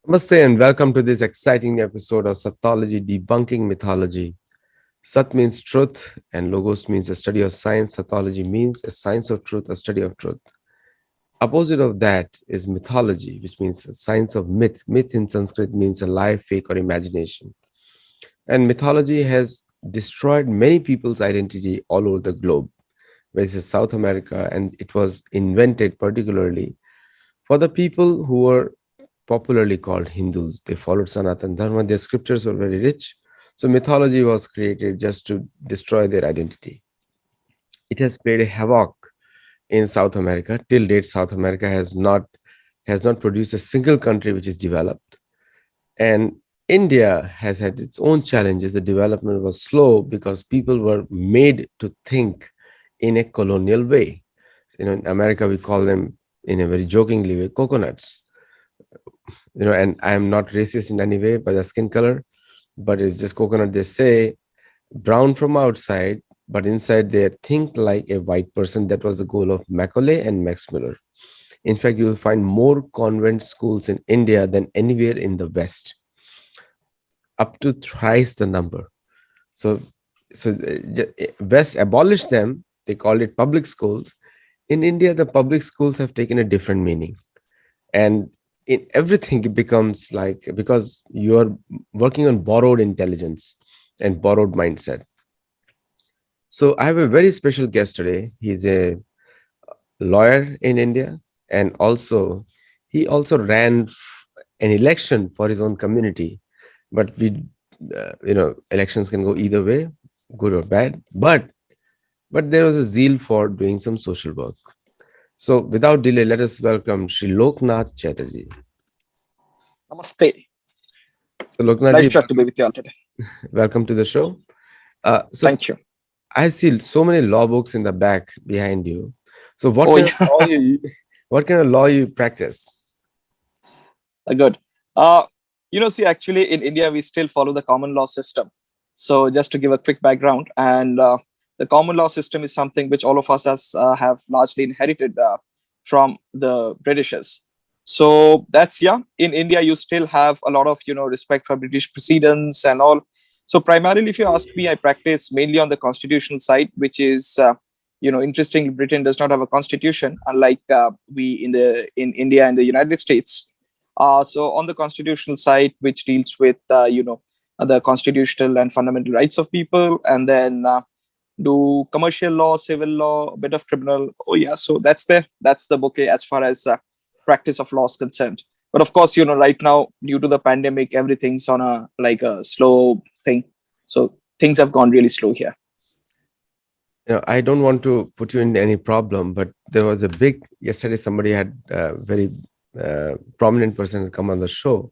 Namaste and welcome to this exciting episode of Sattology Debunking Mythology. Sat means truth and logos means a study of science. Sattology means a science of truth, a study of truth. Opposite of that is mythology, which means a science of myth. Myth in Sanskrit means a lie, fake, or imagination. And mythology has destroyed many people's identity all over the globe, whether it's South America, and it was invented particularly for the people who were popularly called Hindus. They followed Sanatan Dharma. Their scriptures were very rich. So mythology was created just to destroy their identity. It has played a havoc in South America. Till date, South America has not produced a single country which is developed. And India has had its own challenges. The development was slow because people were made to think in a colonial way. In America, we call them in a very jokingly way coconuts. And I am not racist in any way by the skin color, but it's just coconut. They say brown from outside, but inside they think like a white person. That was the goal of Macaulay and Max Muller. In fact, you will find more convent schools in India than anywhere in the West, up to thrice the number. So, West abolished them. They called it public schools. In India, the public schools have taken a different meaning, and in everything it becomes like because you are working on borrowed intelligence and borrowed mindset. So I have a very special guest today. He's a lawyer in India, and also he also ran an election for his own community. But elections can go either way, good or bad. But there was a zeal for doing some social work. So without delay, let us welcome Sri Lokenath Chatterjee. Namaste. So Lokenath ji, Pleasure to be with you all today. welcome to the show. So Thank you. I see so many law books in the back behind you. So what kind of law you practice? Good. See, actually, in India, we still follow the common law system. So, just to give a quick background, and the common law system is something which all of us have largely inherited from the Britishers. So that's In India, you still have a lot of respect for British precedents and all. So primarily, if you ask me, I practice mainly on the constitutional side, which is interestingly, Britain does not have a constitution, unlike we in India and the United States. So on the constitutional side, which deals with the constitutional and fundamental rights of people, and then do commercial law, civil law, a bit of criminal. Oh yeah, so that's the bouquet as far as practice of law is concerned. But of course, right now due to the pandemic, everything's on a slow thing. So things have gone really slow here. I don't want to put you in any problem, but there was a big yesterday. Somebody had a very prominent person come on the show,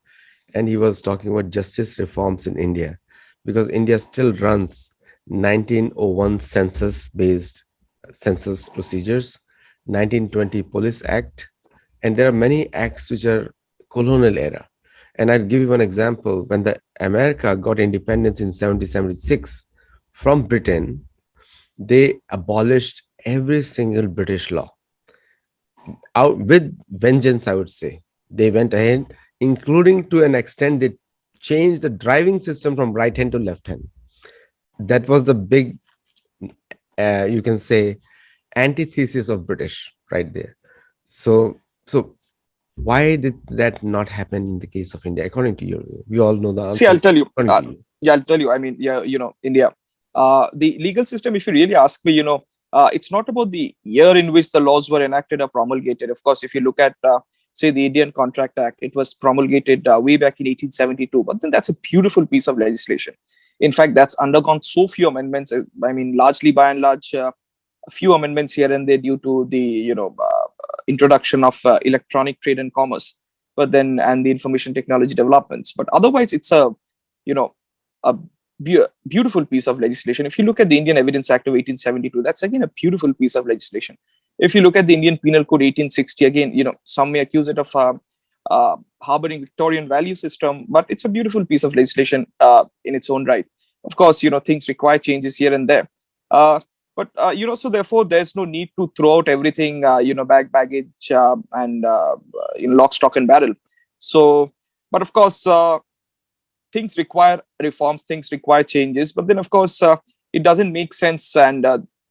and he was talking about justice reforms in India, because India still runs 1901 census-based census procedures, 1920 Police Act, and there are many acts which are colonial era. And I'll give you one example. When the America got independence in 1776 from Britain, they abolished every single British law out with vengeance, I would say. They went ahead, including to an extent they changed the driving system from right hand to left hand. That was the big, you can say, antithesis of British right there. So why did that not happen in the case of India, according to you? We all know the answer. See, I'll tell you. I'll tell you. I mean, India, the legal system, if you really ask me, it's not about the year in which the laws were enacted or promulgated. Of course, if you look at, say, the Indian Contract Act, it was promulgated way back in 1872. But then that's a beautiful piece of legislation. In fact, that's undergone so few amendments. I mean, largely by and large, a few amendments here and there due to the introduction of electronic trade and commerce, but then and the information technology developments. But otherwise, it's a beautiful piece of legislation. If you look at the Indian Evidence Act of 1872, that's again a beautiful piece of legislation. If you look at the Indian Penal Code 1860, again, some may accuse it of harboring Victorian value system, but it's a beautiful piece of legislation in its own right. Of course, things require changes here and there. So therefore, there's no need to throw out everything, baggage and lock, stock, and barrel. So, But of course, things require reforms, things require changes. But then, of course, it doesn't make sense. And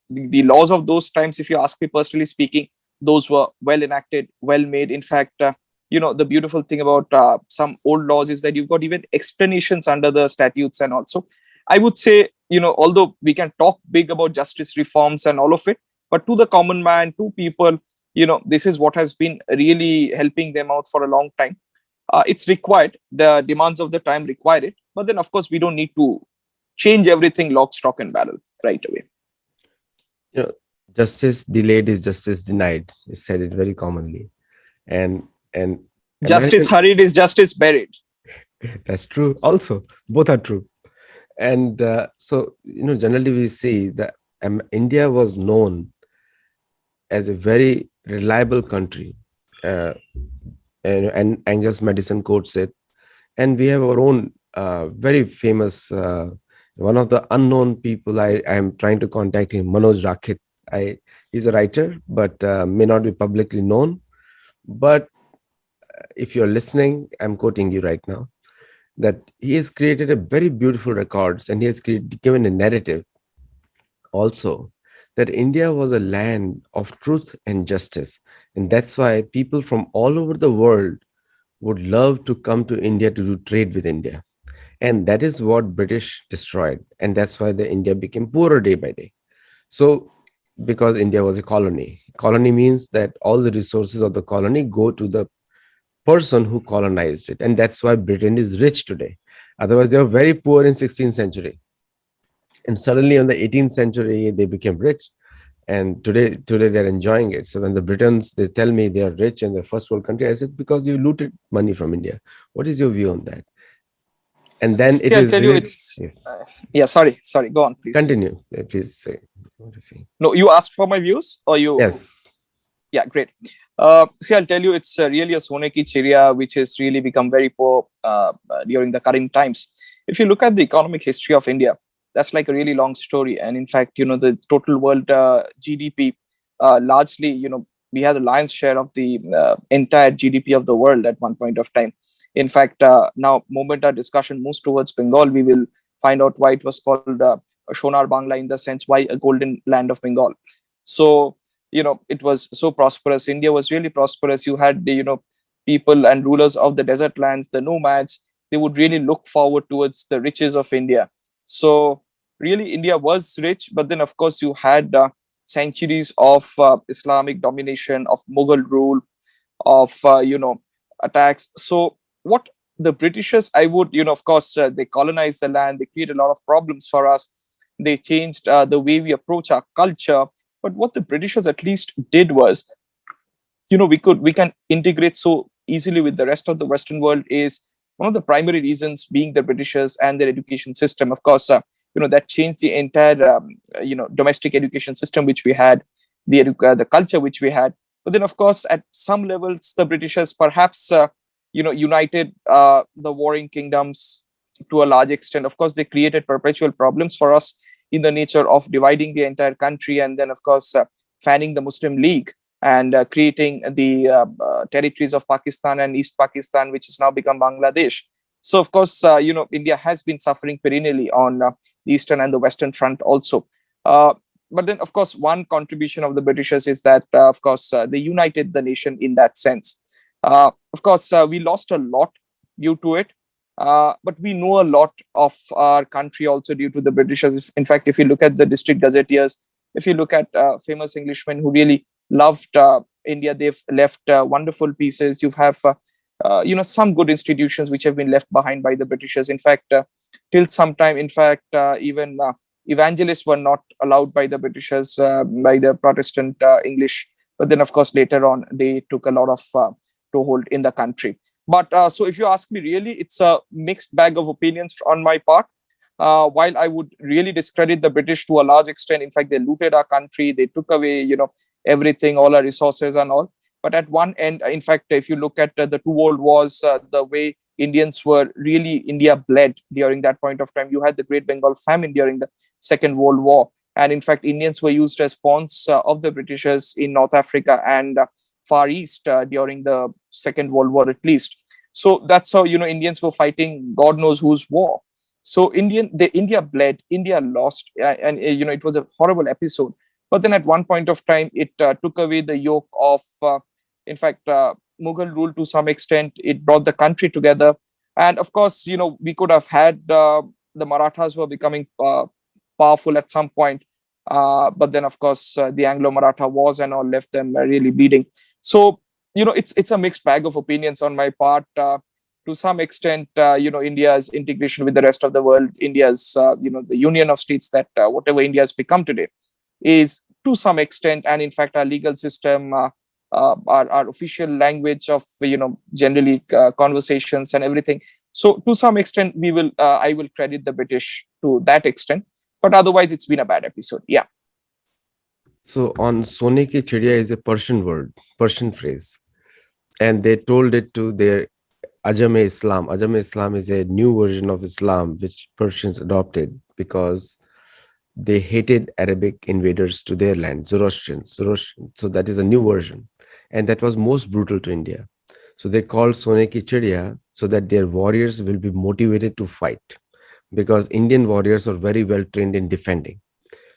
the laws of those times, if you ask me personally speaking, those were well enacted, well made. In fact, the beautiful thing about some old laws is that you've got even explanations under the statutes. And also, I would say, although we can talk big about justice reforms and all of it, but to the common man, to people, this is what has been really helping them out for a long time. It's required. The demands of the time require it. But then, of course, we don't need to change everything lock, stock, and barrel right away. You know, justice delayed is justice denied. It said it very commonly, and Justice American. hurried is justice buried. That's true. Also, both are true. And so, generally we see that India was known as a very reliable country, uh, and Angus Madison quotes it. And we have our own very famous, one of the unknown people. I am trying to contact him, Manoj Rakit. He's a writer, but may not be publicly known. But if you're listening, I'm quoting you right now, that he has created a very beautiful records, and he has given a narrative also, that India was a land of truth and justice. And that's why people from all over the world would love to come to India to do trade with India. And that is what British destroyed. And that's why the India became poorer day by day. So because India was a colony. Colony means that all the resources of the colony go to the person who colonized it. And that's why Britain is rich today. Otherwise, they were very poor in 16th century. And suddenly in the 18th century, they became rich. And today they're enjoying it. So when the Britons, they tell me they are rich and the first world country, I said, because you looted money from India. What is your view on that? And then See, it I'll is tell you, really, it's yes. yeah. Sorry. Go on, please. Continue. Please say what you say. No, you asked for my views, or you? Yes. Yeah, great. See, I'll tell you, it's really a Soneki area which has really become very poor during the current times. If you look at the economic history of India, that's like a really long story. And in fact, the total world GDP, largely, we had the lion's share of the entire GDP of the world at one point of time. In fact, now, moment our discussion moves towards Bengal, we will find out why it was called Shonar Bangla, in the sense why a golden land of Bengal. So, it was so prosperous. India was really prosperous. You had the, people and rulers of the desert lands, the nomads. They would really look forward towards the riches of India. So really, India was rich. But then, of course, you had centuries of Islamic domination, of Mughal rule, of attacks. So what the Britishers, I would, of course, they colonized the land. They created a lot of problems for us. They changed the way we approach our culture. But what the Britishers at least did was, we can integrate so easily with the rest of the Western world, is one of the primary reasons being the Britishers and their education system. Of course, that changed the entire domestic education system which we had, the culture which we had. But then, of course, at some levels, the Britishers perhaps united the warring kingdoms to a large extent. Of course, they created perpetual problems for us in the nature of dividing the entire country, and then, of course, fanning the Muslim League, and creating the territories of Pakistan and East Pakistan, which has now become Bangladesh. So, of course, India has been suffering perennially on the Eastern and the Western front also. But then, of course, one contribution of the Britishers is that, of course, they united the nation in that sense. Of course, we lost a lot due to it. But we know a lot of our country also due to the Britishers. In fact, if you look at the district gazetteers, if you look at famous Englishmen who really loved India, they've left wonderful pieces. You have, some good institutions which have been left behind by the Britishers. In fact, till some time, in fact, even evangelists were not allowed by the Britishers, by the Protestant English. But then, of course, later on, they took a lot of toehold in the country. But so if you ask me, really, it's a mixed bag of opinions on my part. While I would really discredit the British to a large extent, in fact, they looted our country, they took away, everything, all our resources and all. But at one end, in fact, if you look at the two world wars, the way Indians were really, India bled during that point of time. You had the Great Bengal Famine during the Second World War. And in fact, Indians were used as pawns of the Britishers in North Africa and Far East during the Second World War, at least. So that's how, Indians were fighting God knows whose war. So India bled, India lost, and it was a horrible episode. But then at one point of time, it took away the yoke of, in fact, Mughal rule to some extent. It brought the country together, and of course, we could have had the Marathas were becoming powerful at some point, but then of course the Anglo-Maratha wars and all left them really bleeding. So it's a mixed bag of opinions on my part. To some extent, India's integration with the rest of the world, India's the union of states, that whatever India has become today is to some extent, and in fact our legal system, our official language of generally conversations and everything. So to some extent, I will credit the British to that extent, but otherwise it's been a bad episode. Yeah. So on Sone ki Chidiya is a Persian word, Persian phrase, and they told it to their Ajam Islam. Ajam Islam is a new version of Islam which Persians adopted because they hated Arabic invaders to their land, Zoroastrians. So that is a new version, and that was most brutal to India. So they called Sone ki Chidiya so that their warriors will be motivated to fight, because Indian warriors are very well trained in defending.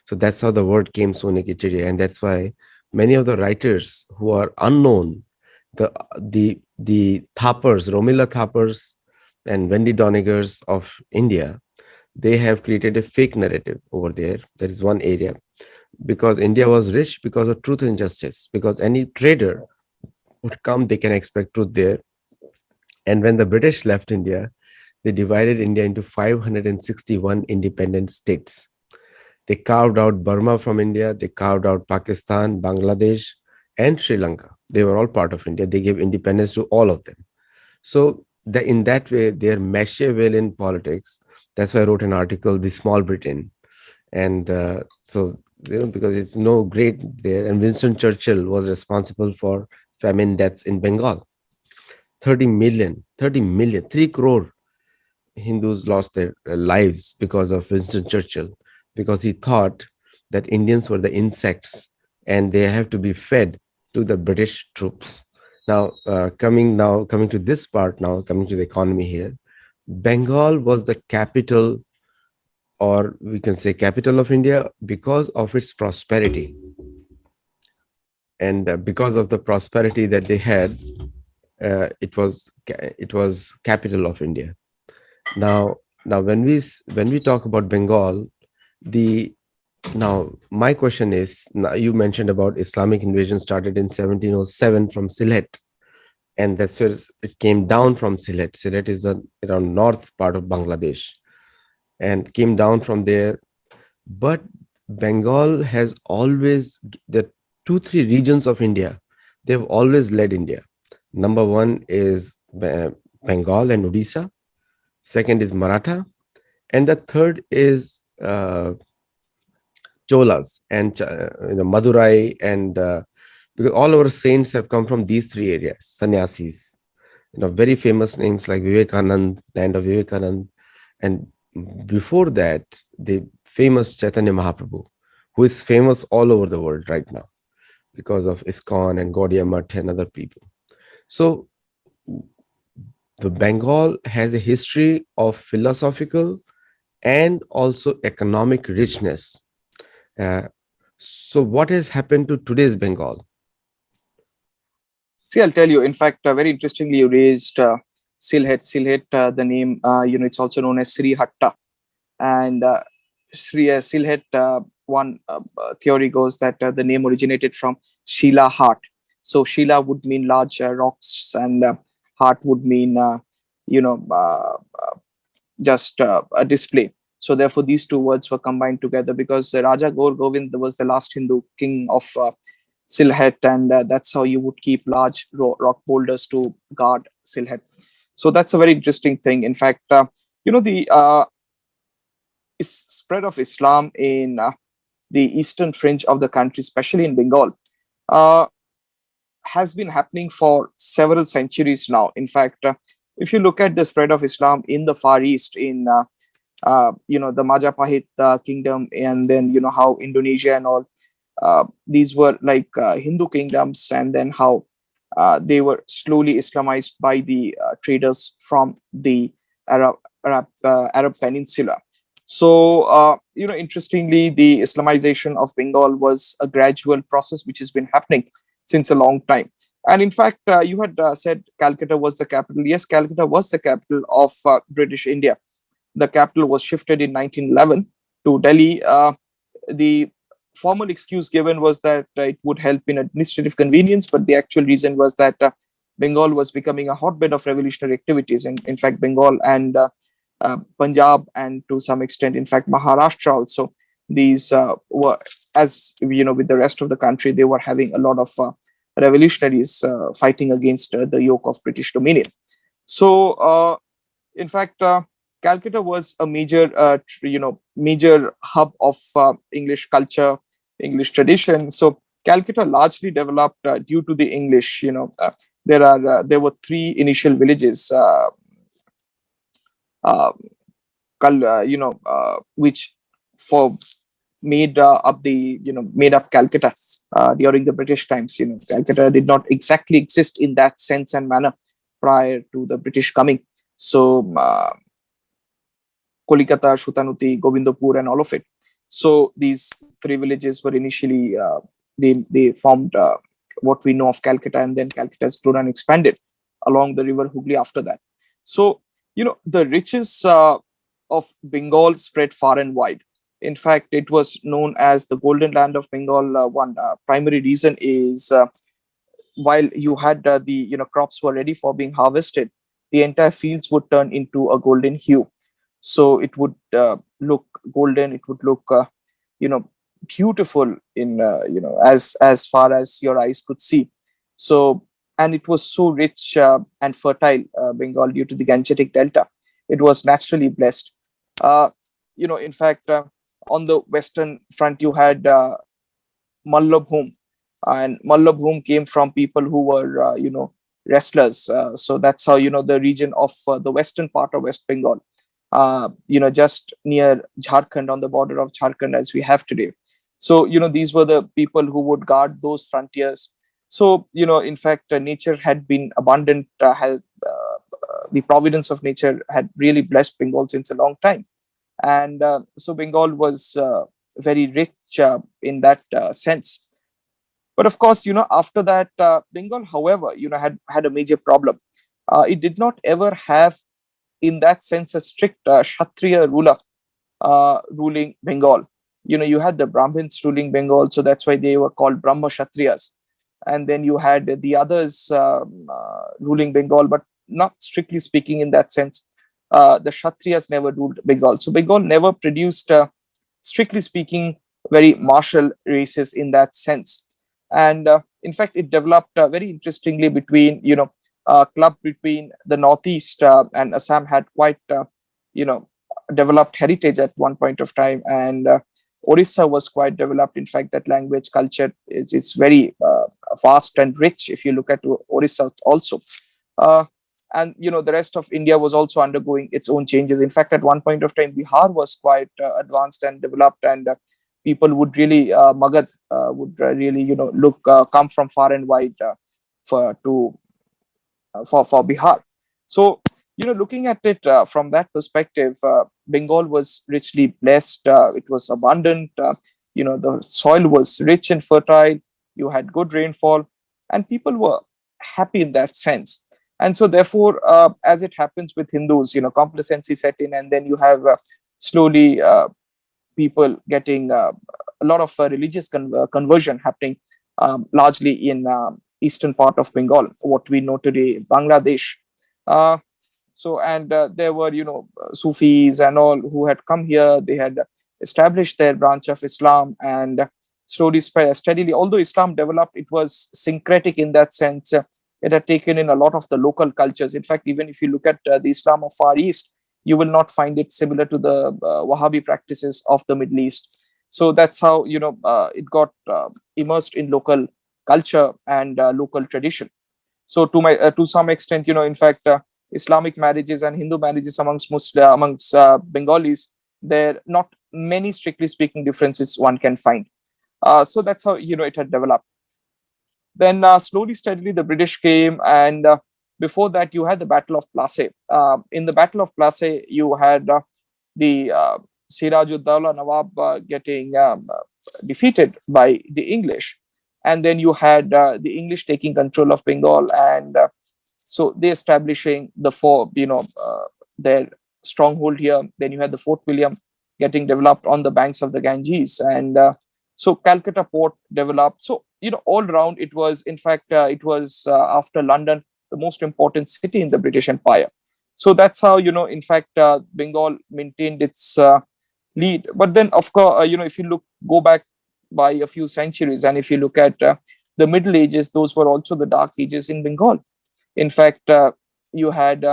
So that's how the word came, Sone ki Chidiya, and that's why many of the writers who are unknown, the Thappers, Romila Thappers, and Wendy Donegers of India, they have created a fake narrative over there. That is one area, because India was rich because of truth and justice. Because any trader would come, they can expect truth there. And when the British left India, they divided India into 561 independent states. They carved out Burma from India. They carved out Pakistan, Bangladesh, and Sri Lanka. They were all part of India. They gave independence to all of them. So in that way, they are Machiavellian in politics. That's why I wrote an article, The Small Britain. And because it's no great there. And Winston Churchill was responsible for famine deaths in Bengal. 30 million, 3 crore Hindus lost their lives because of Winston Churchill, because he thought that Indians were the insects and they have to be fed to the British troops. Coming to this part, now coming to the economy here, Bengal was the capital, or we can say capital of India, because of its prosperity. And because of the prosperity that they had, it was capital of India. Now when we talk about Bengal, my question is, now you mentioned about Islamic invasion started in 1707 from Sylhet, and that's where it came down from Sylhet. Sylhet is the around north part of Bangladesh, and came down from there. But Bengal has always, the 2-3 regions of India, they've always led India. Number one is Bengal and Odisha. Second is Maratha, and the third is Cholas and Madurai, and because all our saints have come from these 3 areas, sannyasis. Very famous names like Vivekanand, land of Vivekanand, and before that, the famous Chaitanya Mahaprabhu, who is famous all over the world right now because of ISKCON and Gaudiya Math and other people. So the Bengal has a history of philosophical and also economic richness. So what has happened to today's Bengal? See, I'll tell you. In fact, very interestingly, you raised Sylhet. Sylhet, the name, it's also known as Sri Hatta. And Sylhet, one theory goes that the name originated from Sheila Hart. So Sheila would mean large rocks, and Hart would mean, just a display. So therefore, these two words were combined together, because Raja Gaur Govind was the last Hindu king of Sylhet, and that's how you would keep large rock boulders to guard Sylhet. So that's a very interesting thing. In fact, the spread of Islam in the eastern fringe of the country, especially in Bengal, uh, has been happening for several centuries now. In fact, if you look at the spread of Islam in the Far East, in the Majapahit kingdom, and then how Indonesia and all, these were like Hindu kingdoms, and then how they were slowly Islamized by the traders from the Arab Peninsula. So, interestingly, the Islamization of Bengal was a gradual process which has been happening since a long time. And in fact, you had said Calcutta was the capital. Yes, Calcutta was the capital of British India. The capital was shifted in 1911 to Delhi. The formal excuse given was that it would help in administrative convenience, but the actual reason was that Bengal was becoming a hotbed of revolutionary activities. In fact, Bengal and Punjab, and to some extent, in fact, Maharashtra also, these were, as you know, with the rest of the country, they were having a lot of revolutionaries fighting against the yoke of British dominion. So, in fact, Calcutta was a major, major hub of English culture, English tradition. So Calcutta largely developed due to the English. There were three initial villages, uh, which for made up Calcutta during the British times. Calcutta did not exactly exist in that sense and manner prior to the British coming. So Kolikata, Shutanuti, Govindapur, and all of it. So these three villages were initially they formed what we know of Calcutta, and then Calcutta has grown and expanded along the river Hooghly after that. So the riches of Bengal spread far and wide. In fact, it was known as the Golden Land of Bengal. One primary reason is while you had the crops were ready for being harvested, the entire fields would turn into a golden hue. So it would look golden. It would look you know beautiful in as far as your eyes could see. So, and it was so rich and fertile, Bengal, due to the Gangetic Delta. It was naturally blessed. uh, in fact, on the western front you had Mallabhum, and Mallabhum came from people who were wrestlers. So that's how the region of the western part of West Bengal, just near Jharkhand, on the border of Jharkhand as we have today. So these were the people who would guard those frontiers. So in fact, nature had been abundant. The providence of nature had really blessed Bengal since a long time, and so Bengal was very rich in that sense. But of course, after that, Bengal, however, had a major problem. It did not ever have, in that sense, a strict Kshatriya ruler ruling Bengal. You had the Brahmins ruling Bengal, so that's why they were called Brahma Kshatriyas. And then you had the others ruling Bengal, but not strictly speaking in that sense. The Kshatriyas never ruled Bengal. So Bengal never produced, strictly speaking, very martial races in that sense. And in fact, it developed very interestingly between, club between the Northeast and Assam had quite, you know, developed heritage at one point of time. And Orissa was quite developed. In fact, that language culture is very vast and rich if you look at Orissa also. Uh, and the rest of India was also undergoing its own changes. In fact, at one point of time, Bihar was quite advanced and developed, and people would really Magad would really look come from far and wide for to for Bihar. So looking at it from that perspective, Bengal was richly blessed. It was abundant. The soil was rich and fertile. You had good rainfall, and people were happy in that sense. And so, therefore, as it happens with Hindus, complacency set in, and then you have slowly people getting a lot of religious conversion happening, largely in eastern part of Bengal, what we know today, Bangladesh. Uh, and there were, Sufis and all who had come here. They had established their branch of Islam, and slowly, steadily, although Islam developed, it was syncretic in that sense. It had taken in a lot of the local cultures. In fact, even if you look at the Islam of Far East, you will not find it similar to the Wahhabi practices of the Middle East. So that's how it got immersed in local culture and local tradition. So to some extent, in fact, Islamic marriages and Hindu marriages amongst Bengalis, there are not many, strictly speaking, differences one can find. So that's how it had developed. Then slowly, steadily, the British came, and before that, you had the Battle of Plassey. In the Battle of Plassey, you had the Sirajuddaula Nawab getting defeated by the English, and then you had the English taking control of Bengal, and so they establishing the their stronghold here. Then you had the Fort William getting developed on the banks of the Ganges, and so Calcutta port developed. So all around it was, in fact, it was after London, the most important city in the British Empire. So that's how, in fact, Bengal maintained its lead. But then, of course, if you go back by a few centuries, and if you look at the Middle Ages, those were also the dark ages in Bengal. In fact, you had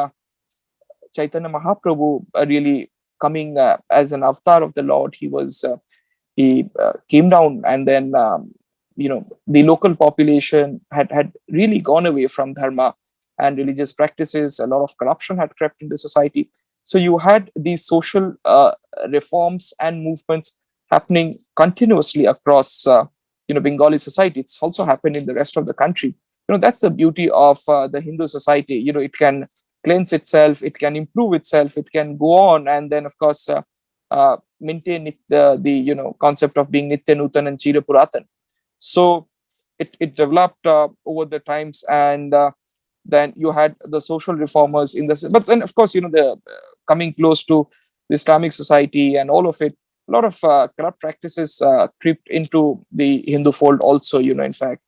Chaitanya Mahaprabhu really coming as an avatar of the Lord. He came down, and then the local population had really gone away from dharma and religious practices. A lot of corruption had crept into society. So you had these social reforms and movements happening continuously across Bengali society. It's also happened in the rest of the country. That's the beauty of the Hindu society. It can cleanse itself, it can improve itself, it can go on, and then of course maintain the concept of being Nitya Nutan and Chira Puratan. So it developed over the times, and then you had the social reformers in this. But then, of course, the coming close to the Islamic society and all of it, a lot of corrupt practices crept into the Hindu fold also. In fact,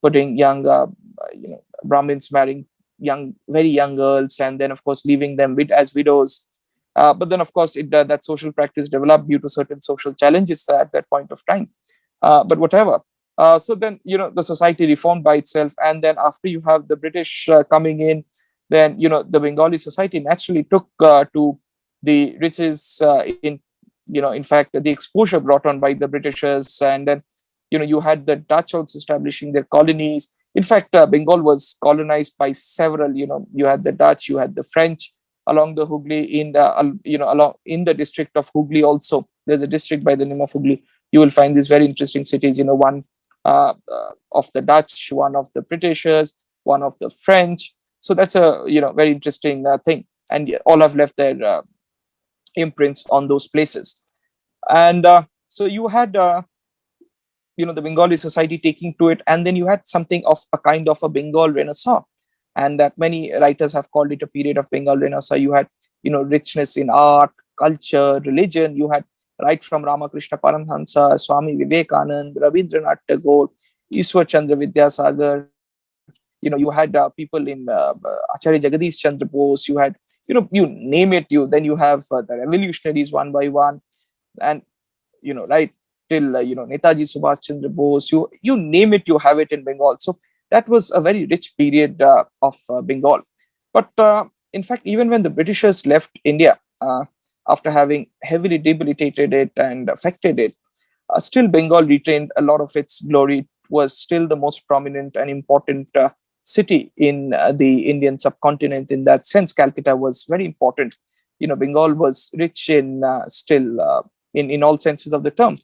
putting young, Brahmins marrying very young girls, and then, of course, leaving them as widows. But then, of course, that social practice developed due to certain social challenges at that point of time. But whatever. So then, the society reformed by itself, and then after you have the British coming in, then the Bengali society naturally took to the riches in fact, the exposure brought on by the Britishers, and then you had the Dutch also establishing their colonies. In fact, Bengal was colonized by several. You had the Dutch, you had the French along the Hooghly, in the along in the district of Hooghly. Also, there's a district by the name of Hooghly. You will find these very interesting cities. One of the Dutch, one of the Britishers, one of the French. So that's a very interesting thing, and all have left their imprints on those places. And so you had the Bengali society taking to it, and then you had something of a kind of a Bengal Renaissance, and that many writers have called it a period of Bengal Renaissance. You had richness in art, culture, religion. You had right from Ramakrishna Paramhansa, Swami Vivekanand, Rabindranath Tagore, Ishwar Chandra Vidyasagar. You had people in Acharya Jagadish Chandra Bose. You had you name it. Then you have the revolutionaries one by one, and right till Netaji Subhash Chandra Bose. You name it, you have it in Bengal. So that was a very rich period of Bengal. But in fact, even when the Britishers left India after having heavily debilitated it and affected it, still Bengal retained a lot of its glory. It was still the most prominent and important city in the Indian subcontinent. In that sense, Calcutta was very important. Bengal was rich in still in all senses of the term.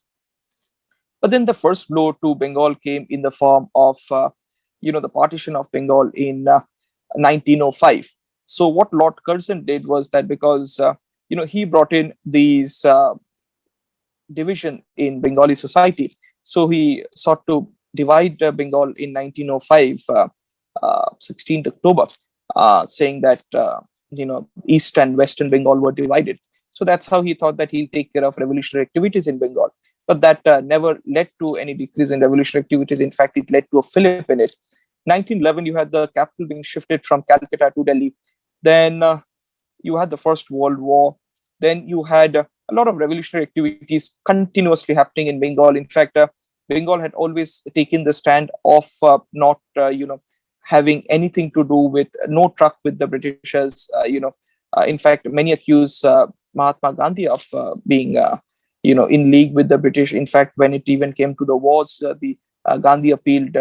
But then the first blow to Bengal came in the form of the partition of Bengal in 1905. So what Lord Curzon did was that, because he brought in these division in Bengali society, so he sought to divide Bengal in 1905, 16th October, saying that East and Western Bengal were divided. So that's how he thought that he'll take care of revolutionary activities in Bengal. But that never led to any decrease in revolutionary activities. In fact, it led to a fillip in it. 1911, you had the capital being shifted from Calcutta to Delhi. Then you had the First World War. Then you had a lot of revolutionary activities continuously happening in Bengal. In fact, Bengal had always taken the stand of not, having anything to do with, no truck with the Britishers. In fact, many accuse Mahatma Gandhi of being, in league with the British. In fact, when it even came to the wars, the Gandhi appealed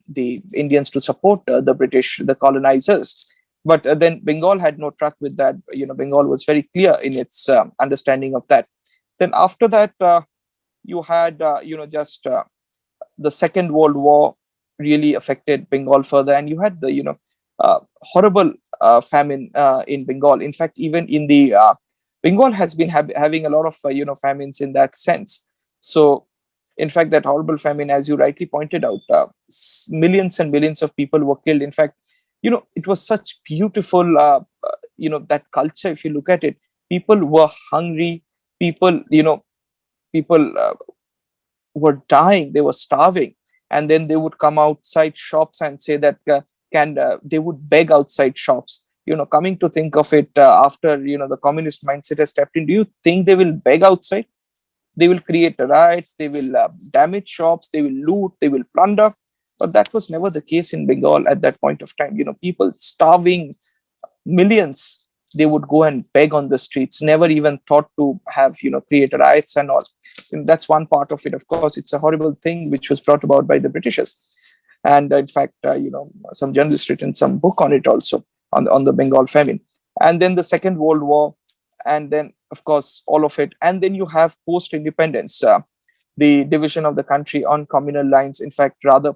the Indians to support the British, the colonizers. But then Bengal had no truck with that. Bengal was very clear in its understanding of that. Then after that, you had, just the Second World War. really affected Bengal further. And you had the horrible famine in Bengal. In fact, even in the Bengal has been having a lot of famines in that sense. So in fact, that horrible famine, as you rightly pointed out, millions and millions of people were killed. In fact, it was such beautiful that culture. If you look at it, people were hungry. People were dying, they were starving, and then they would come outside shops and say that can they would beg outside shops. Coming to think of it, after the communist mindset has stepped in, do you think they will beg outside? They will create riots, they will damage shops, they will loot, they will plunder. But that was never the case in Bengal at that point of time. People starving, millions, they would go and beg on the streets, never even thought to have create riots and all. And that's one part of it. Of course, it's a horrible thing which was brought about by the Britishers. And in fact, some journalists written some book on it also, on the Bengal famine. And then the Second World War, and then of course all of it. And then you have post independence, the division of the country on communal lines. In fact, rather,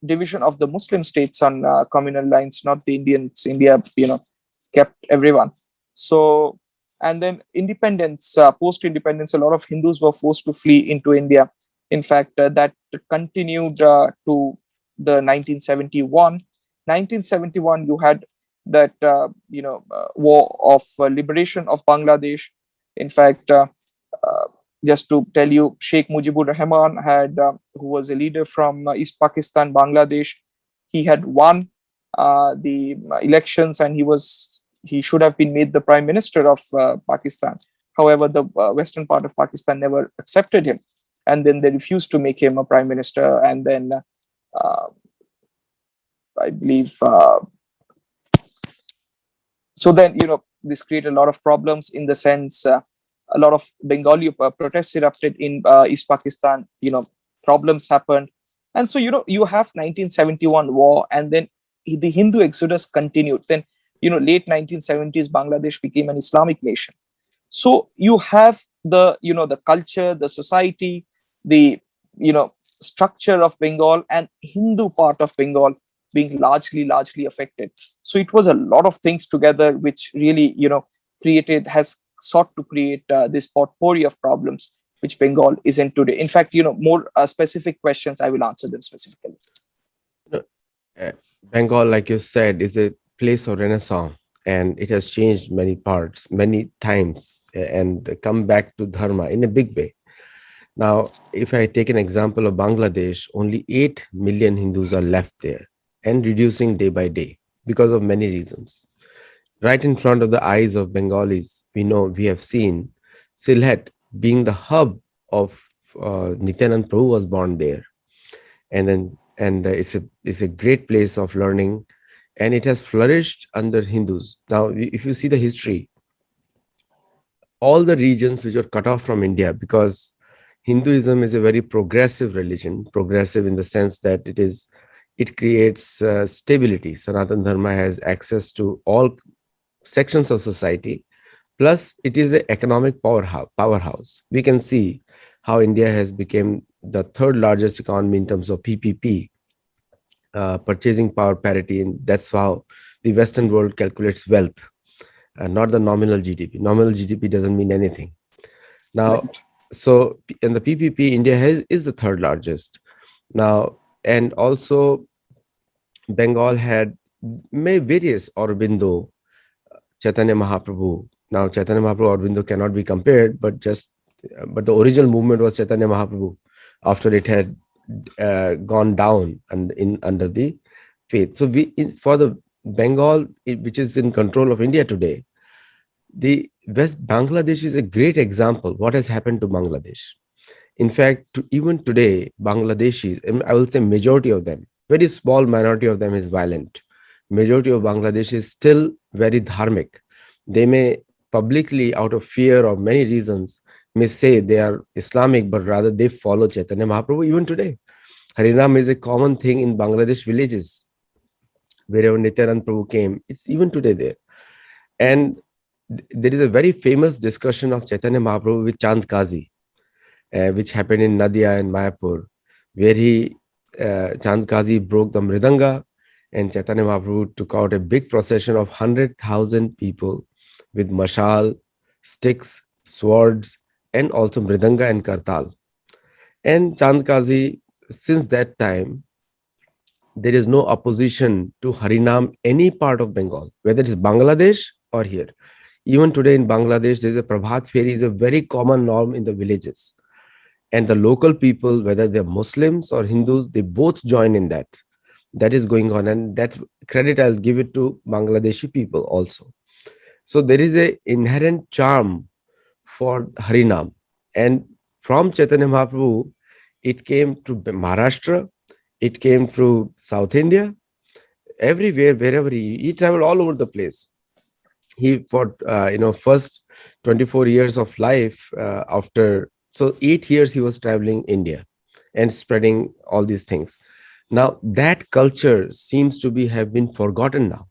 division of the Muslim states on communal lines, not the Indians. India kept everyone. So, and then independence, post independence, a lot of Hindus were forced to flee into India. In fact, that continued to the 1971. 1971, you had that war of liberation of Bangladesh. In fact, uh, just to tell you, Sheikh Mujibur Rahman had, who was a leader from East Pakistan, Bangladesh. He had won the elections, and he should have been made the prime minister of Pakistan. However, the western part of Pakistan never accepted him, and then they refused to make him a prime minister. And then uh, I believe so. Then this created a lot of problems, in the sense a lot of Bengali protests erupted in East Pakistan. Problems happened, and so you have 1971 war, and then the Hindu exodus continued. Then late 1970s, Bangladesh became an Islamic nation. So you have the culture, the society, the structure of Bengal, and Hindu part of Bengal being largely affected. So it was a lot of things together, which really has sought to create this potpourri of problems which Bengal isn't today. In fact, more specific questions, I will answer them specifically. You know, Bengal, like you said, is a place of renaissance, and it has changed many parts, many times, and come back to dharma in a big way. Now, if I take an example of Bangladesh, only 8 million Hindus are left there and reducing day by day because of many reasons. Right in front of the eyes of Bengalis, we have seen Sylhet being the hub of Nityanand Prabhu was born there. And it's a great place of learning, and it has flourished under Hindus. Now, if you see the history, all the regions which were cut off from India, because Hinduism is a very progressive religion, progressive in the sense that it creates stability. Sanatana Dharma has access to all sections of society. Plus, it is an economic powerhouse. We can see how India has become the third largest economy in terms of PPP, purchasing power parity, and that's how the Western world calculates wealth, not the nominal GDP. Nominal GDP doesn't mean anything. Now, Right. so in the PPP, India is the third largest now, and also Bengal had various Aurobindo, Chaitanya Mahaprabhu. Now, Chaitanya Mahaprabhu, Aurobindo cannot be compared, but the original movement was Chaitanya Mahaprabhu after it had gone down and in under the faith. So for the Bengal, which is in control of India today, the West Bangladesh is a great example. What has happened to Bangladesh? In fact, even today, Bangladeshis, and I will say majority of them, very small minority of them is violent. Majority of Bangladesh is still very dharmic. They may publicly, out of fear or many reasons, may say they are Islamic, but rather they follow Chaitanya Mahaprabhu even today. Harinam is a common thing in Bangladesh villages. Wherever Nityanand Prabhu came, it's even today there. And there is a very famous discussion of Chaitanya Mahaprabhu with Chand Kazi, which happened in Nadia and Mayapur, where he Chand Kazi broke the mridanga, and Chaitanya Mahaprabhu took out a big procession of 100,000 people with mashal, sticks, swords, and also mridanga and kartal. And Chand Kazi, since that time, there is no opposition to Harinam any part of Bengal, whether it's Bangladesh or here. Even today in Bangladesh, there's a Prabhat Feri is a very common norm in the villages. And the local people, whether they're Muslims or Hindus, they both join in that. That is going on. And that credit I'll give it to Bangladeshi people also. So there is a inherent charm for Harinam. And from Chaitanya Mahaprabhu, it came to Maharashtra, it came through South India, everywhere, wherever he traveled all over the place. He for first 24 years of life after, so 8 years he was traveling India and spreading all these things. Now that culture seems to be have been forgotten now.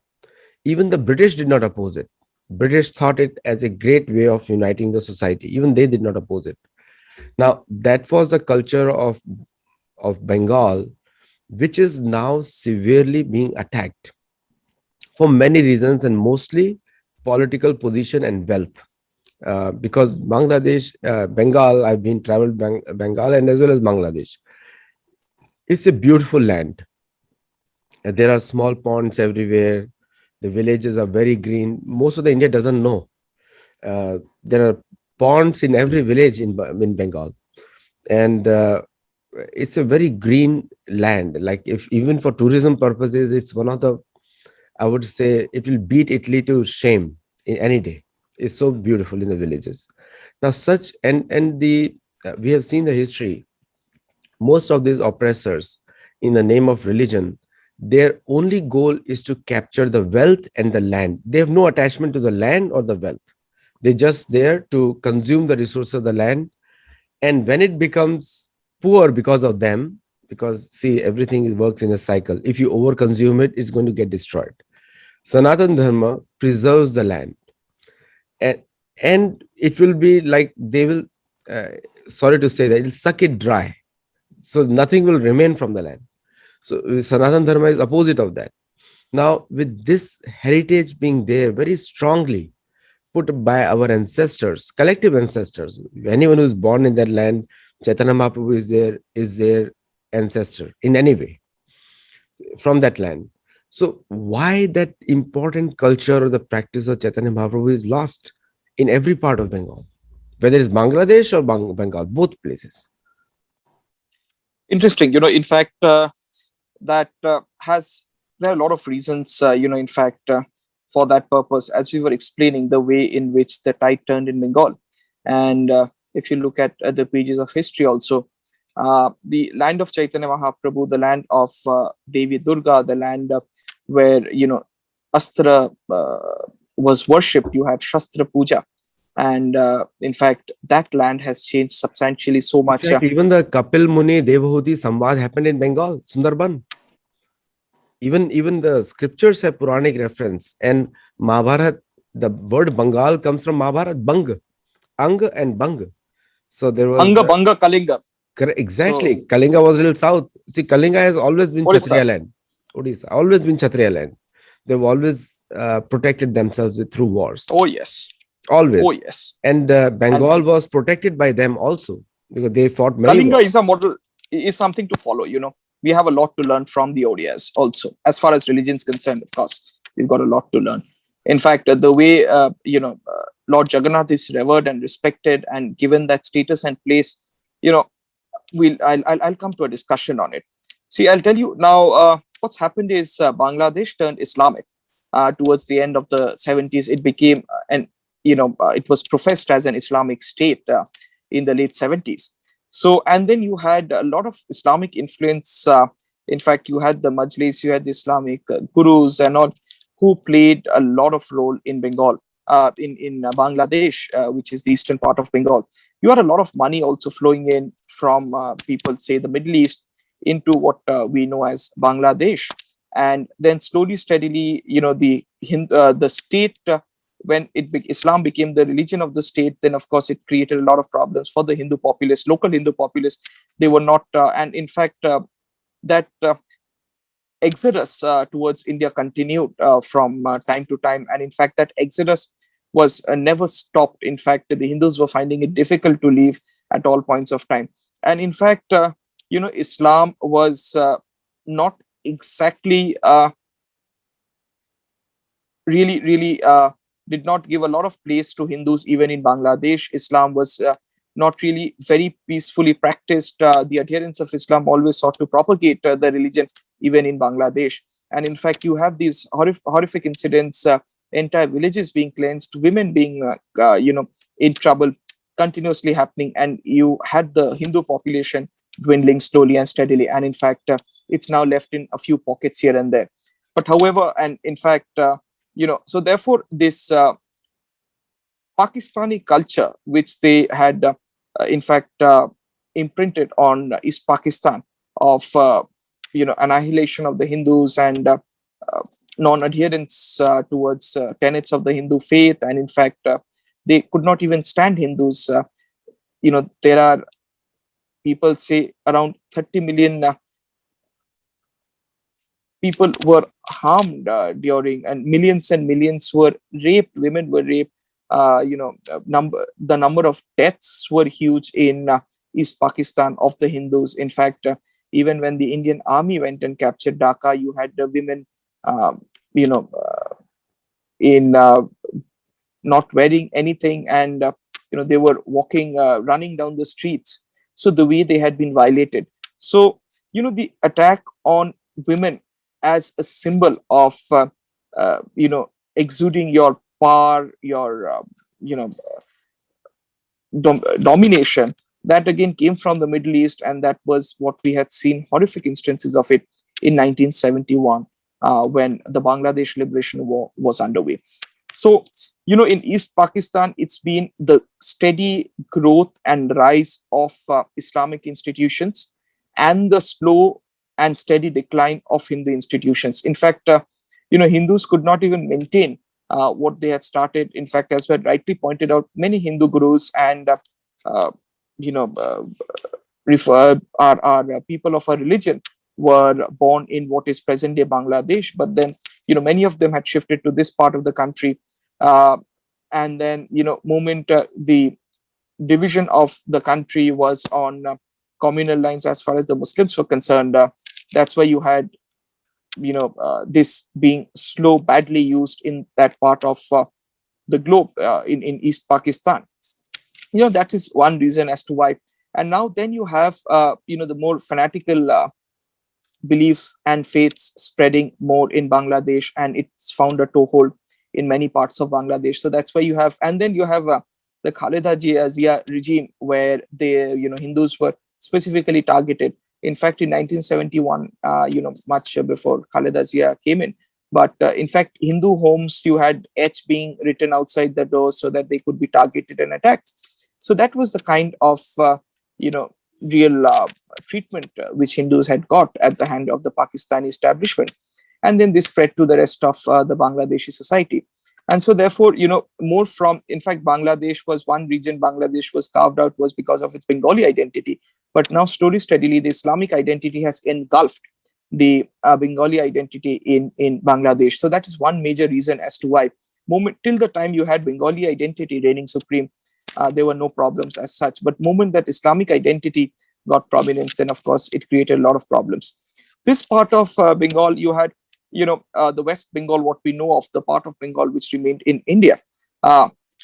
Even the British did not oppose it. British thought it as a great way of uniting the society. Even they did not oppose it. Now that was the culture of Bengal, which is now severely being attacked for many reasons, and mostly political position and wealth. Because Bangladesh, Bengal, I've been traveled Bengal and as well as Bangladesh. It's a beautiful land. There are small ponds everywhere. The villages are very green. Most of the India doesn't know. There are ponds in every village in Bengal, and it's a very green land. Like if even for tourism purposes, it's one of the, I would say it will beat Italy to shame in any day. It's so beautiful in the villages. Now, such and the we have seen the history. Most of these oppressors, in the name of religion, their only goal is to capture the wealth and the land. They have no attachment to the land or the wealth. They're just there to consume the resources of the land. And when it becomes poor because of them, because see, everything works in a cycle. If you overconsume it, it's going to get destroyed. Sanatan Dharma preserves the land, and it will be like they will, uh, sorry to say that, it'll suck it dry. So nothing will remain from the land. So Sanatan Dharma is opposite of that. Now, with this heritage being there very strongly put by our ancestors, collective ancestors, anyone who's born in that land, Chaitanya Mahaprabhu is their ancestor in any way from that land. So why that important culture or the practice of Chaitanya Mahaprabhu is lost in every part of Bengal, whether it's Bangladesh or Bengal, both places. Interesting. In fact, that has there are a lot of reasons. In fact, for that purpose, as we were explaining, the way in which the tide turned in Bengal, and if you look at the pages of history, also the land of Chaitanya Mahaprabhu, the land of Devi Durga, the land where Astra was worshipped. You had Shastra Puja, and in fact, that land has changed substantially so In much. fact, even the Kapil Muni Devahuti Samvad happened in Bengal, Sundarban. Even the scriptures have Puranic reference, and Mahabharat, the word Bengal comes from Mahabharat, Bang, Ang and Bang. So there was Anga Banga Kalinga. exactly, So Kalinga was a little south. See, Kalinga has always been Orissa. Kshatriya land. Odisha always been Kshatriya land. They've always protected themselves through wars. Oh yes. Oh Always. yes. And And Bengal was protected by them also because they fought many Kalinga wars. is a model, is something to follow. We have a lot to learn from the Odias also. As far as religion is concerned, of course, we've got a lot to learn. In fact, the way Lord Jagannath is revered and respected and given that status and place, you know, I'll come to a discussion on it. See, I'll tell you now. What's happened is Bangladesh turned Islamic towards the end of the 70s. It became it was professed as an Islamic state in the late 70s. So, and then you had a lot of Islamic influence. In fact, you had the Majlis, you had the Islamic gurus and all who played a lot of role in Bengal, in Bangladesh, which is the eastern part of Bengal. You had a lot of money also flowing in from people, say the Middle East, into what we know as Bangladesh, and then slowly, steadily, the state. When Islam became the religion of the state, then of course it created a lot of problems for the Hindu populace, local Hindu populace. They were not, and in fact, that exodus towards India continued from time to time. And in fact, that exodus was never stopped. In fact, the Hindus were finding it difficult to leave at all points of time. And in fact, Islam was not exactly really did not give a lot of place to Hindus even in Bangladesh. Islam was not really very peacefully practiced. The adherents of Islam always sought to propagate the religion even in Bangladesh. And in fact, you have these horrific incidents, entire villages being cleansed, women being, in trouble continuously happening. And you had the Hindu population dwindling slowly and steadily. And in fact, it's now left in a few pockets here and there. But however, and in fact, so therefore, this Pakistani culture, which they had, in fact, imprinted on East Pakistan of, annihilation of the Hindus and non-adherence towards tenets of the Hindu faith, and in fact, they could not even stand Hindus. There are people say around 30 million people were harmed during, and millions were raped. Women were raped. The number of deaths were huge in East Pakistan of the Hindus. In fact, even when the Indian army went and captured Dhaka, you had the women, in not wearing anything, and they were walking, running down the streets. So the way they had been violated. So the attack on women as a symbol of exuding your power, your domination, that again came from the Middle East, and that was what we had seen horrific instances of it in 1971, when the Bangladesh Liberation War was underway. So, in East Pakistan, it's been the steady growth and rise of Islamic institutions and the slow and steady decline of Hindu institutions. In fact, Hindus could not even maintain what they had started. In fact, as we had rightly pointed out, many Hindu gurus and are people of our religion were born in what is present day Bangladesh, but then many of them had shifted to this part of the country, and then moment the division of the country was on communal lines as far as the Muslims were concerned. That's why you had this being slow, badly used in that part of the globe, in East Pakistan. That is one reason as to why. And now then you have the more fanatical beliefs and faiths spreading more in Bangladesh, and it's found a toehold in many parts of Bangladesh. So that's why you have, and then you have the Khaleda Zia regime, where the Hindus were specifically targeted. In fact, in 1971, much before Khaleda Zia came in, but in fact, Hindu homes, you had H being written outside the door so that they could be targeted and attacked. So that was the kind of real treatment which Hindus had got at the hand of the Pakistani establishment. And then this spread to the rest of the Bangladeshi society. And so therefore, more from, in fact, Bangladesh was one region Bangladesh was carved out was because of its Bengali identity. But now slowly, steadily, the Islamic identity has engulfed the Bengali identity in Bangladesh. So that is one major reason as to why till the time you had Bengali identity reigning supreme, there were no problems as such. But moment that Islamic identity got prominence, then of course it created a lot of problems. This part of Bengal, you had, the West Bengal, what we know of the part of Bengal which remained in India.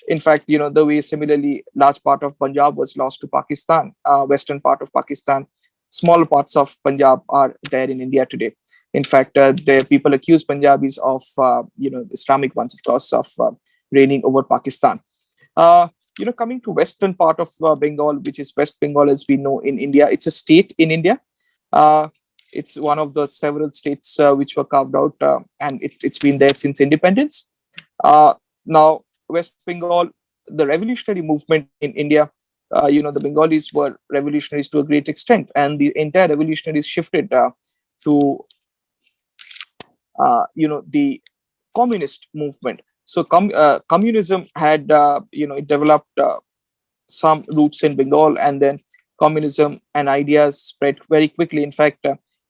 In fact, the way similarly large part of Punjab was lost to Pakistan, western part of Pakistan, small parts of Punjab are there in India today. In fact, the people accuse Punjabis of, Islamic ones, of course, of reigning over Pakistan. Coming to western part of Bengal, which is West Bengal as we know in India, it's a state in India. It's one of the several states which were carved out, and it's been there since independence. Now, West Bengal, the revolutionary movement in India, the Bengalis were revolutionaries to a great extent, and the entire revolutionaries shifted to, the communist movement. So communism had, it developed some roots in Bengal, and then communism and ideas spread very quickly. In fact,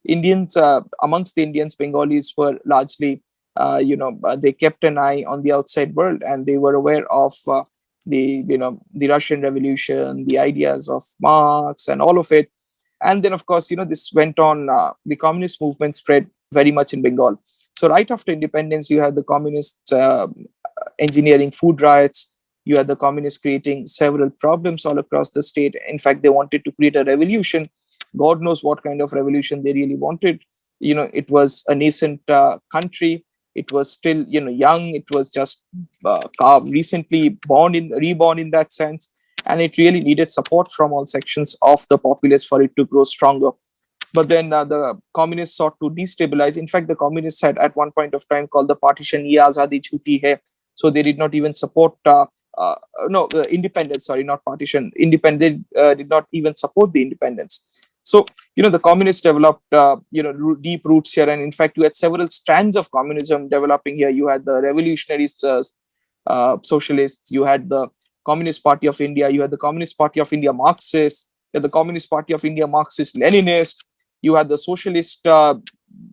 Indians, amongst the Indians, Bengalis were largely, they kept an eye on the outside world, and they were aware of the Russian Revolution, the ideas of Marx, and all of it. And then, of course, this went on. The communist movement spread very much in Bengal. So right after independence, you had the communists engineering food riots. You had the communists creating several problems all across the state. In fact, they wanted to create a revolution. God knows what kind of revolution they really wanted. It was a nascent country. It was still, young. It was just recently reborn in that sense, and it really needed support from all sections of the populace for it to grow stronger. But then the communists sought to destabilize. In fact, the communists had at one point of time called the partition "Ye Azadi Chuti Hai," so they did not even support. No, independence. Sorry, not partition. Independent did not even support the independence. So the communists developed deep roots here, and in fact, you had several strands of communism developing here. You had the revolutionaries, socialists. You had the Communist Party of India. You had the Communist Party of India Marxist. You had the Communist Party of India Marxist Leninist. You had the Socialist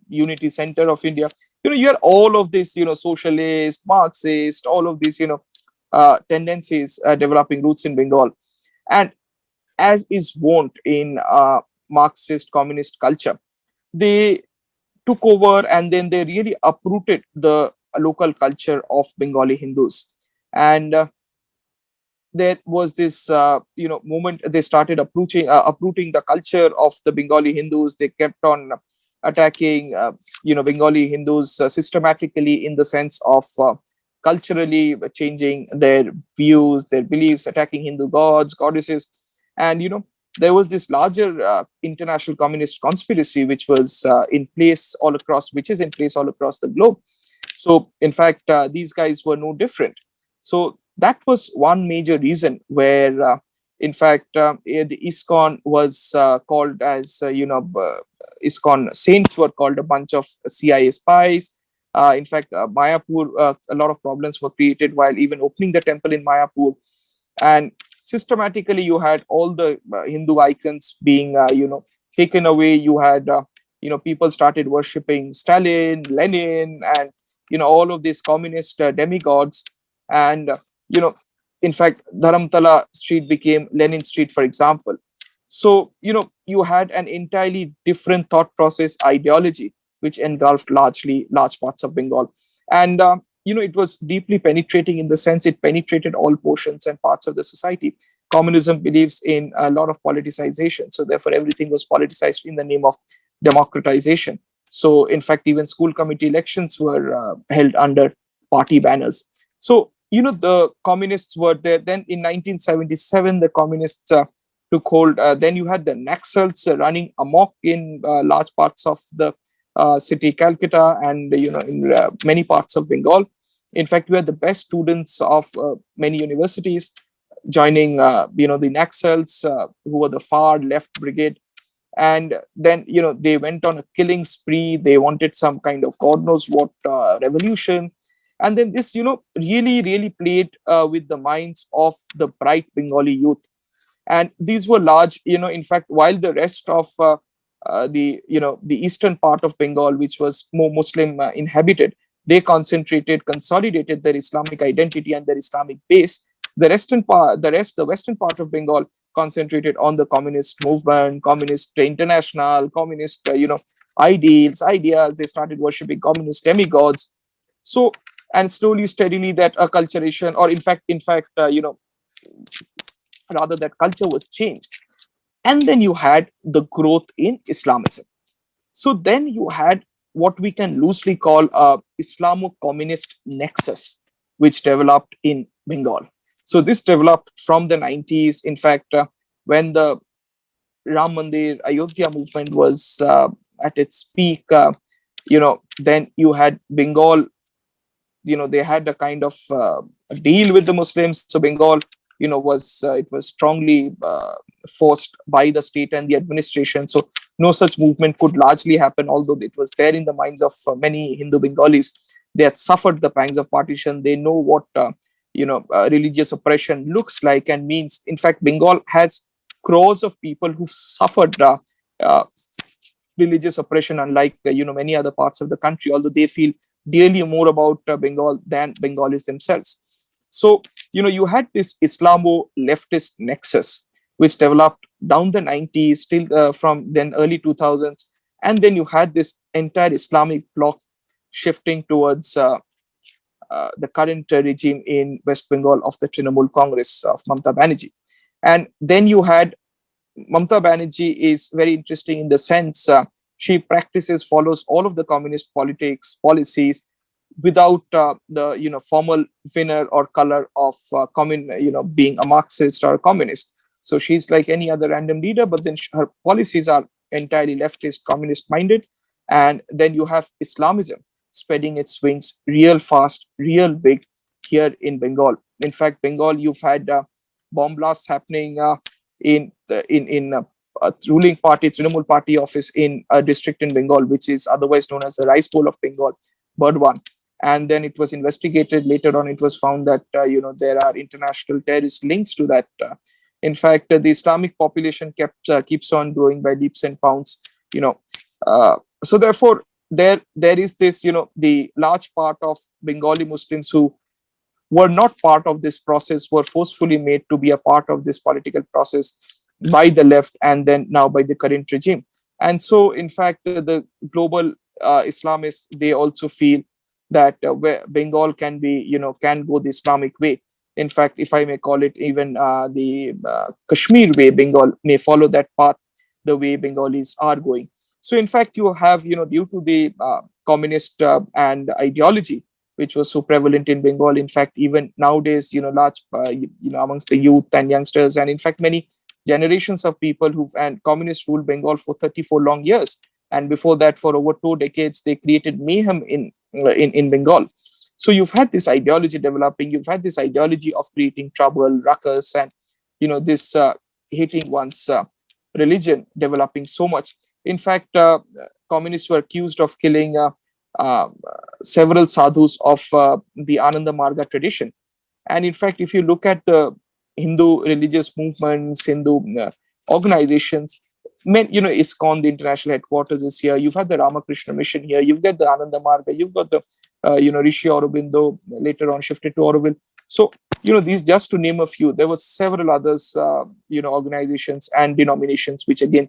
Unity Center of India. You had all of this, socialist, Marxist, all of these, tendencies developing roots in Bengal. And as is wont in Marxist communist culture, they took over, and then they really uprooted the local culture of Bengali Hindus. And there was this moment they started uprooting the culture of the Bengali Hindus. They kept on attacking Bengali Hindus systematically, in the sense of culturally changing their views, their beliefs, attacking Hindu gods, goddesses. And there was this larger international communist conspiracy which was in place all across, which is in place all across the globe. So in fact, these guys were no different. So that was one major reason where, in fact, the ISKCON was called as, ISKCON saints were called a bunch of CIA spies. In fact, Mayapur, a lot of problems were created while even opening the temple in Mayapur. And systematically, you had all the Hindu icons being, taken away. You had, people started worshipping Stalin, Lenin, and, all of these communist demigods. And in fact, Dharamtala Street became Lenin Street, for example. So you had an entirely different thought process, ideology, which engulfed large parts of Bengal. And it was deeply penetrating, in the sense it penetrated all portions and parts of the society. Communism believes in a lot of politicization, so therefore everything was politicized in the name of democratization. So in fact, even school committee elections were held under party banners. So the communists were there. Then in 1977, the communists took hold. Then you had the Naxals running amok in large parts of the city, Calcutta, and in many parts of Bengal. In fact, we had the best students of many universities joining, the Naxals, who were the far left brigade. And then, they went on a killing spree. They wanted some kind of God knows what revolution. And then this, really, really played with the minds of the bright Bengali youth. And these were large, in fact, while the rest of the eastern part of Bengal, which was more Muslim inhabited, they consolidated their Islamic identity and their Islamic base. The western part of Bengal concentrated on the communist movement, communist international, communist, ideas. They started worshipping communist demigods. So, and slowly, steadily, that acculturation, or in fact, rather, that culture was changed. And then you had the growth in Islamism. So then you had what we can loosely call a Islamo-communist nexus, which developed in Bengal. So this developed from the 90s. In fact, when the Ram Mandir Ayodhya movement was at its peak, then you had Bengal. They had a kind of a deal with the Muslims. So Bengal, it was strongly forced by the state and the administration. So no such movement could largely happen, although it was there in the minds of many Hindu Bengalis. They had suffered the pangs of partition. They know what religious oppression looks like and means. In fact, Bengal has crores of people who've suffered religious oppression, unlike many other parts of the country, although they feel dearly more about Bengal than Bengalis themselves. So you had this Islamo leftist nexus which developed down the 90s till from then early 2000s, and then you had this entire Islamic bloc shifting towards the current regime in West Bengal of the Trinamool Congress of Mamta Banerjee. And then you had Mamta Banerjee is very interesting in the sense she follows all of the communist politics policies without the formal veneer or color of being a Marxist or a communist. So she's like any other random leader, but then her policies are entirely leftist, communist minded. And then you have Islamism spreading its wings real fast, real big here in Bengal. In fact, Bengal, you've had bomb blasts happening in a ruling party, Trinamool party office in a district in Bengal, which is otherwise known as the Rice Bowl of Bengal, Burdwan. And then it was investigated. Later on, it was found that there are international terrorist links to that. In fact, the Islamic population keeps on growing by leaps and bounds. So therefore, there is this the large part of Bengali Muslims who were not part of this process were forcefully made to be a part of this political process by the left, and then now by the current regime. And so, in fact, the global Islamists, they also feel that where Bengal can be, can go the Islamic way. In fact, if I may call it, even the Kashmir way, Bengal may follow that path the way Bengalis are going. So, in fact, you have, due to the communist and ideology, which was so prevalent in Bengal. In fact, even nowadays, large, amongst the youth and youngsters, and in fact, many generations of people who and communists ruled Bengal for 34 long years, and before that, for over 2 decades, they created mayhem in Bengal. So you've had this ideology developing. You've had this ideology of creating trouble, ruckus, and this hating one's religion developing so much. In fact, communists were accused of killing uh, several sadhus of the Ananda Marga tradition. And in fact, if you look at the Hindu religious movements, Hindu organizations, ISKCON, the international headquarters is here. You've had the Ramakrishna Mission here. You've got the Ananda Marga. You've got the, Rishi Aurobindo, later on shifted to Aurobindo. So, these just to name a few. There were several others, organizations and denominations, which again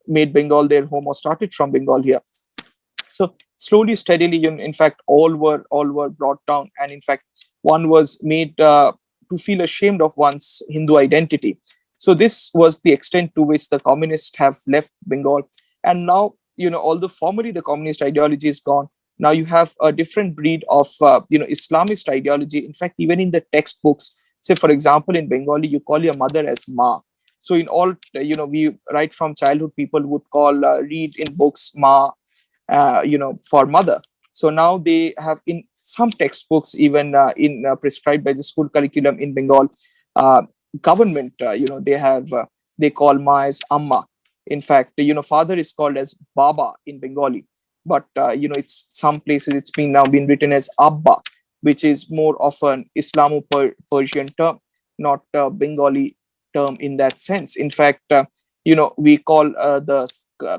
made Bengal their home or started from Bengal here. So slowly, steadily, in fact, all were brought down, and in fact, one was made to feel ashamed of one's Hindu identity. So this was the extent to which the communists have left Bengal, and now although formally the communist ideology is gone, now you have a different breed of Islamist ideology. In fact, even in the textbooks, say for example, in Bengali, you call your mother as Ma. So in all, we right from childhood, people would call read in books Ma, for mother. So now they have in some textbooks, even in prescribed by the school curriculum in Bengal, government, they call Ma as Amma. In fact, father is called as Baba in Bengali, but it's some places it's been now been written as Abba, which is more of an Islamo-Persian term, not a Bengali term in that sense. In fact, we call the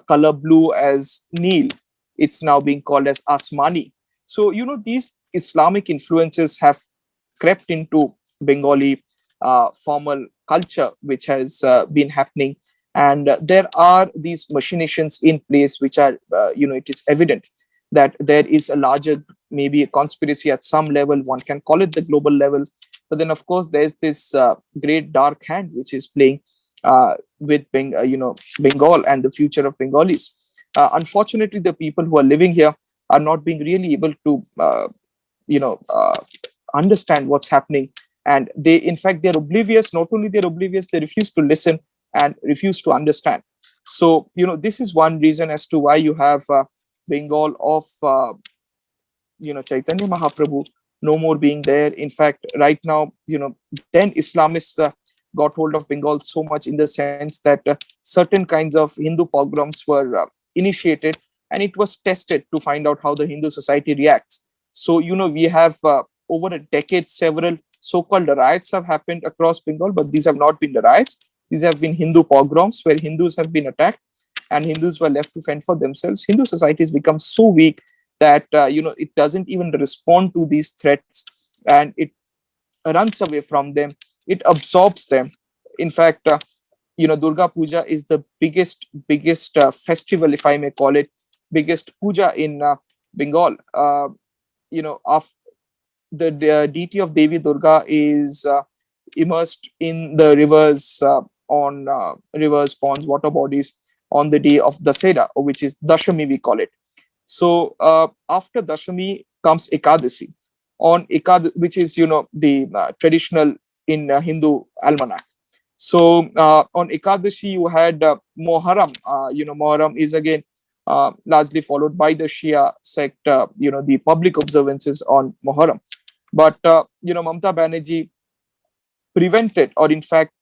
color blue as Neel. It's now being called as Asmani. So, these Islamic influences have crept into Bengali formal culture, which has been happening. And there are these machinations in place, which are, it is evident that there is a larger, maybe a conspiracy at some level. One can call it the global level. But then, of course, there's this great dark hand, which is playing with Bengal and the future of Bengalis. Unfortunately, the people who are living here are not being really able to, understand what's happening. And they, in fact, they're oblivious. Not only they're oblivious, they refuse to listen and refuse to understand. So, this is one reason as to why you have Bengal of, Chaitanya Mahaprabhu no more being there. In fact, right now, then Islamists got hold of Bengal so much in the sense that certain kinds of Hindu pogroms were initiated, and it was tested to find out how the Hindu society reacts. So, we have over a decade, several so-called riots have happened across Bengal, but these have not been the riots. These have been Hindu pogroms where Hindus have been attacked. and Hindus were left to fend for themselves, Hindu society has become so weak that it doesn't even respond to these threats, and it runs away from them. It absorbs them. In fact, Durga Puja is the biggest festival, if I may call it, biggest puja in Bengal. Of the deity of Devi Durga is immersed in the rivers, on rivers, ponds, water bodies on the day of Dasera, which is Dashami, we call it. So after Dashami comes Ekadasi, which is the traditional in Hindu almanac. So on Ekadashi, you had Moharram. Moharram is again largely followed by the Shia sect. The public observances on Moharram. But Mamta Banerjee prevented, or in fact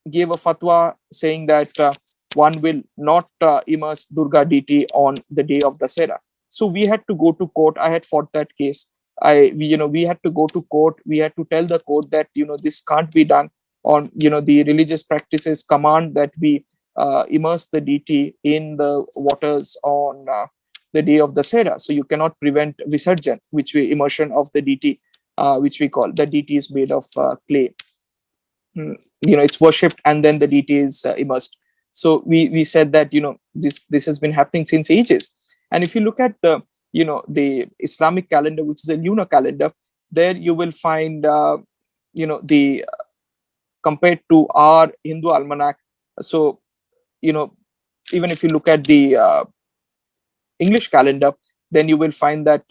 gave a fatwa saying that one will not immerse Durga deity on the day of Dasera. So we had to go to court. I had fought that case. We had to go to court. We had to tell the court that this can't be done. On the religious practices command that we immerse the deity in the waters on the day of Dasera. So you cannot prevent Visarjan, which we immersion of the deity, which we call the deity is made of clay. It's worshipped and then the deity is immersed. So we said that this has been happening since ages. And if you look at the Islamic calendar, which is a lunar calendar, there you will find the compared to our Hindu almanac. So even if you look at the English calendar, then you will find that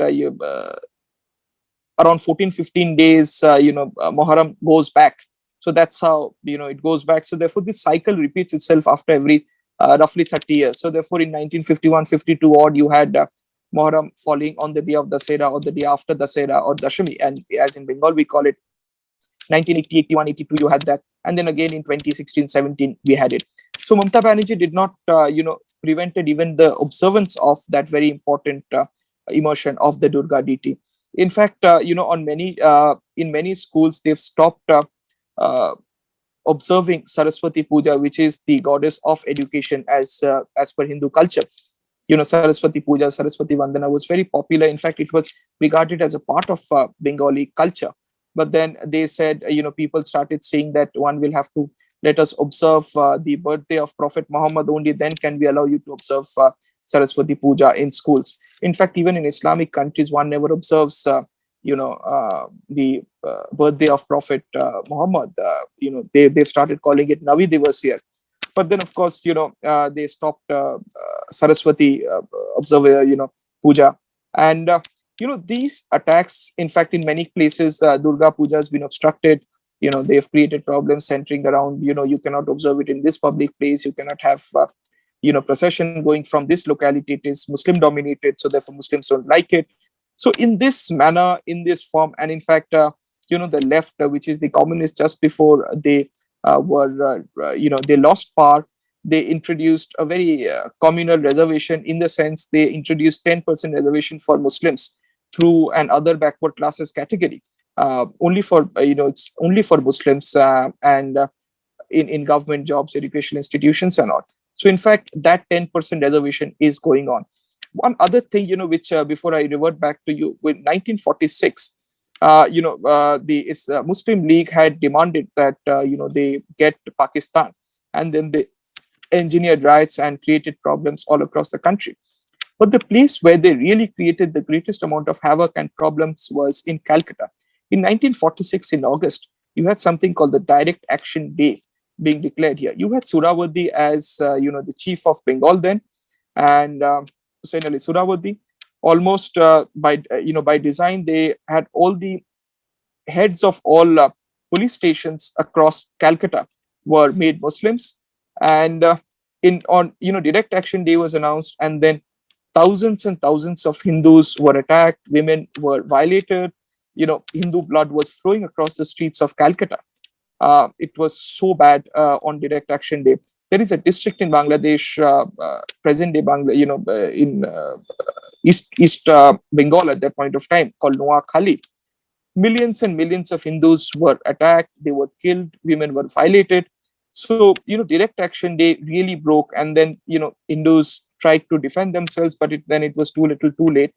around 14-15 days Muharram goes back. So that's how it goes back. So therefore this cycle repeats itself after every roughly 30 years. So therefore in 1951-52 odd, you had Muharram falling on the day of Dasera or the day after Dasera or Dashami, and as in Bengal we call it 1980, 81, 82, you had that, and then again in 2016-17 we had it. So Mamta Banerjee did not prevented even the observance of that very important immersion of the Durga deity. In fact, on many in many schools they've stopped uh, observing Saraswati Puja, which is the goddess of education as per Hindu culture. Saraswati Puja, Saraswati Vandana was very popular. In fact, it was regarded as a part of Bengali culture. But then they said, people started saying that one will have to let us observe the birthday of Prophet Muhammad, only then can we allow you to observe Saraswati Puja in schools. In fact, even in Islamic countries, one never observes, the birthday of Prophet Muhammad. They started calling it Navi Divas here. But then, of course, they stopped Saraswati observer, puja. And, these attacks, in fact, in many places, Durga Puja has been obstructed. They've created problems centering around, you cannot observe it in this public place. You cannot have, procession going from this locality. It is Muslim dominated. So therefore, Muslims don't like it. So in this manner, in this form, and in fact, the left, which is the communists, just before they they lost power, they introduced a very communal reservation, in the sense they introduced 10% reservation for Muslims through an other backward classes category, only for it's only for Muslims, and in government jobs, educational institutions and all. So in fact that 10% reservation is going on. One other thing, which before I revert back to you, with 1946, the Muslim League had demanded that they get Pakistan, and then they engineered riots and created problems all across the country. But the place where they really created the greatest amount of havoc and problems was in Calcutta. In 1946, in August, you had something called the Direct Action Day being declared here. You had Surawadi as the chief of Bengal then, and Hussain Ali Surawadi. Almost by design, they had all the heads of all police stations across Calcutta were made Muslims, and Direct Action Day was announced, and then thousands and thousands of Hindus were attacked, women were violated, Hindu blood was flowing across the streets of Calcutta. It was so bad on Direct Action Day. There is a district in Bangladesh, present day Bangladesh, in East Bengal at that point of time, called Noakhali. Millions and millions of Hindus were attacked, they were killed, women were violated. So, direct action day really broke, and then, Hindus tried to defend themselves, but then it was too little too late.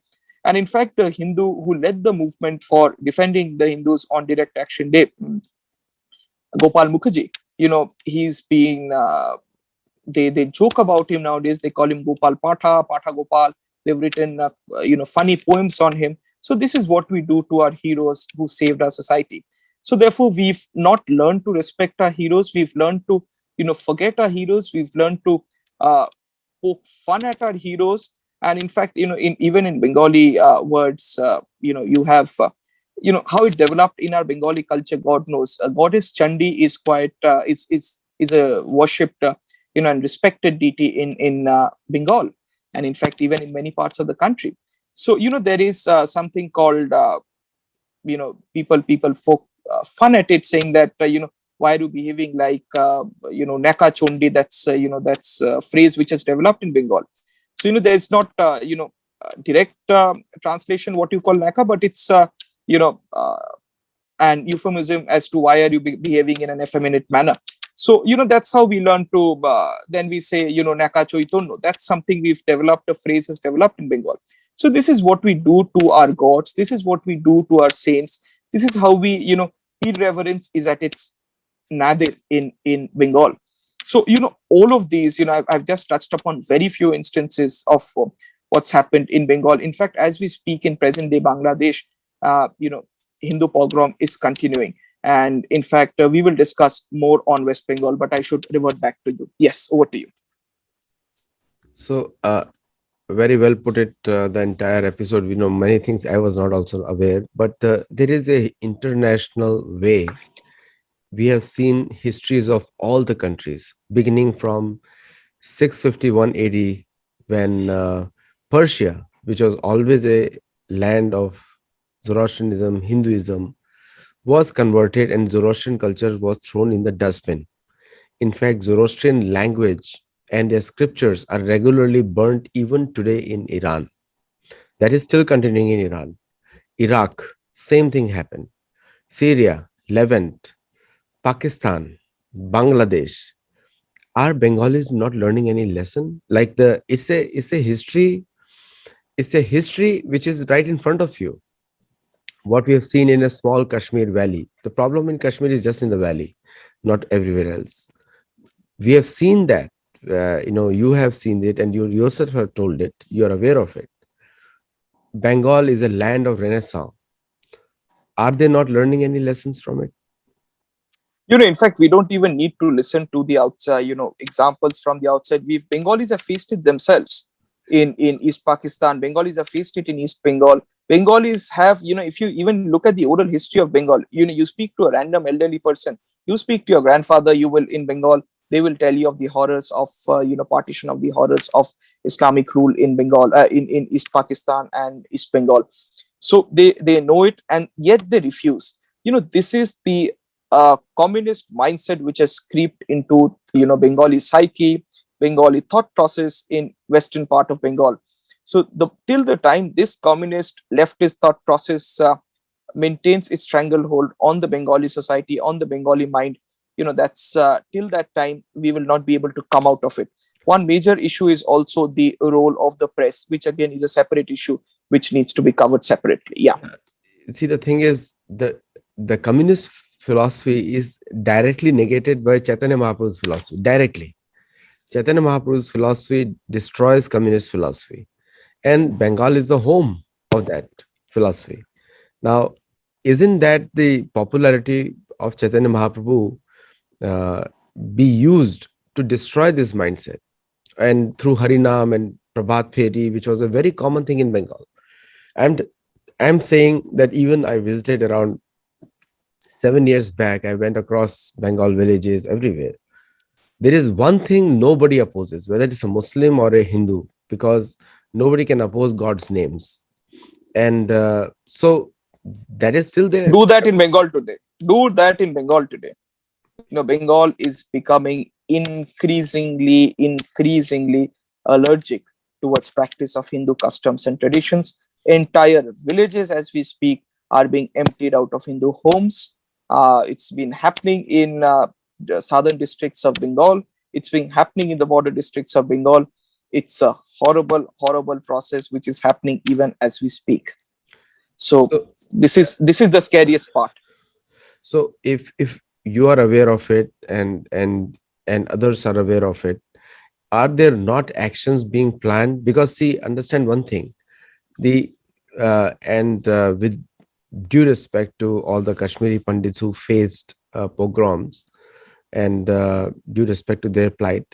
And in fact, the Hindu who led the movement for defending the Hindus on direct action day, Gopal Mukherjee, he's being they joke about him nowadays. They call him Gopal Patha Gopal. They've written funny poems on him. So this is what we do to our heroes who saved our society. So therefore, we've not learned to respect our heroes. We've learned to forget our heroes. We've learned to poke fun at our heroes. And in fact, even in Bengali words, you have how it developed in our Bengali culture. God knows, goddess Chandi is quite is a worshipped and respected deity in Bengal, and in fact even in many parts of the country. So there is something called people folk fun at it, saying that why are you behaving like Naka Chondi? That's a phrase which has developed in Bengal. So there is not direct translation what you call Naka, but it's you know an euphemism as to why are you behaving in an effeminate manner. So that's how we learn to then we say Naka Choitonno. That's something we've developed, a phrase has developed in Bengal. So this is what we do to our gods, this is what we do to our saints, this is how we irreverence is at its nadir in Bengal. So all of these, I've just touched upon very few instances of what's happened in Bengal. In fact, as we speak in present day Bangladesh, Hindu pogrom is continuing. And in fact, we will discuss more on West Bengal, but I should revert back to you. Yes, over to you. So, very well put it, the entire episode. We know many things I was not also aware, but there is a international way. We have seen histories of all the countries, beginning from 651 AD, when Persia, which was always a land of Zoroastrianism, Hinduism, was converted and Zoroastrian culture was thrown in the dustbin. In fact, Zoroastrian language and their scriptures are regularly burnt even today in Iran. That is still continuing in Iran. Iraq, same thing happened. Syria, Levant, Pakistan, Bangladesh. Are Bengalis not learning any lesson? Like it's a history. It's a history which is right in front of you. What we have seen in a small Kashmir valley. The problem in Kashmir is just in the valley, not everywhere else. We have seen that. You have seen it, and you yourself have told it. You are aware of it. Bengal is a land of Renaissance. Are they not learning any lessons from it? In fact, we don't even need to listen to the outside, examples from the outside. Bengalis have faced it themselves in East Pakistan. Bengalis have faced it in East Bengal. Bengalis have, if you even look at the oral history of Bengal, you speak to a random elderly person, you speak to your grandfather, you will in Bengal, they will tell you of the horrors of, partition, of the horrors of Islamic rule in Bengal, in East Pakistan and East Bengal. So they know it, and yet they refuse. This is the communist mindset which has creeped into Bengali psyche, Bengali thought process in western part of Bengal. So till the time this communist leftist thought process maintains its stranglehold on the Bengali society, on the Bengali mind, that's till that time we will not be able to come out of it. One major issue is also the role of the press, which again is a separate issue which needs to be covered separately. Yeah. See, the thing is, the communist philosophy is directly negated by Chaitanya Mahaprabhu's philosophy. Directly. Chaitanya Mahaprabhu's philosophy destroys communist philosophy. And Bengal is the home of that philosophy. Now, isn't that the popularity of Chaitanya Mahaprabhu be used to destroy this mindset? And through Harinam and Prabhat Pheri, which was a very common thing in Bengal. And I'm saying that even I visited around 7 years back, I went across Bengal villages everywhere. There is one thing nobody opposes, whether it's a Muslim or a Hindu, because nobody can oppose God's names. And so that is still there. Do that in Bengal today. Do that in Bengal today. Bengal is becoming increasingly allergic towards practice of Hindu customs and traditions. Entire villages, as we speak, are being emptied out of Hindu homes. It's been happening in southern districts of Bengal. It's been happening in the border districts of Bengal. It's a horrible, horrible process which is happening even as we speak. So So, this is the scariest part. so if you are aware of it and others are aware of it, are there not actions being planned? Because see, understand one thing, the and with due respect to all the Kashmiri Pandits who faced pogroms, and due respect to their plight,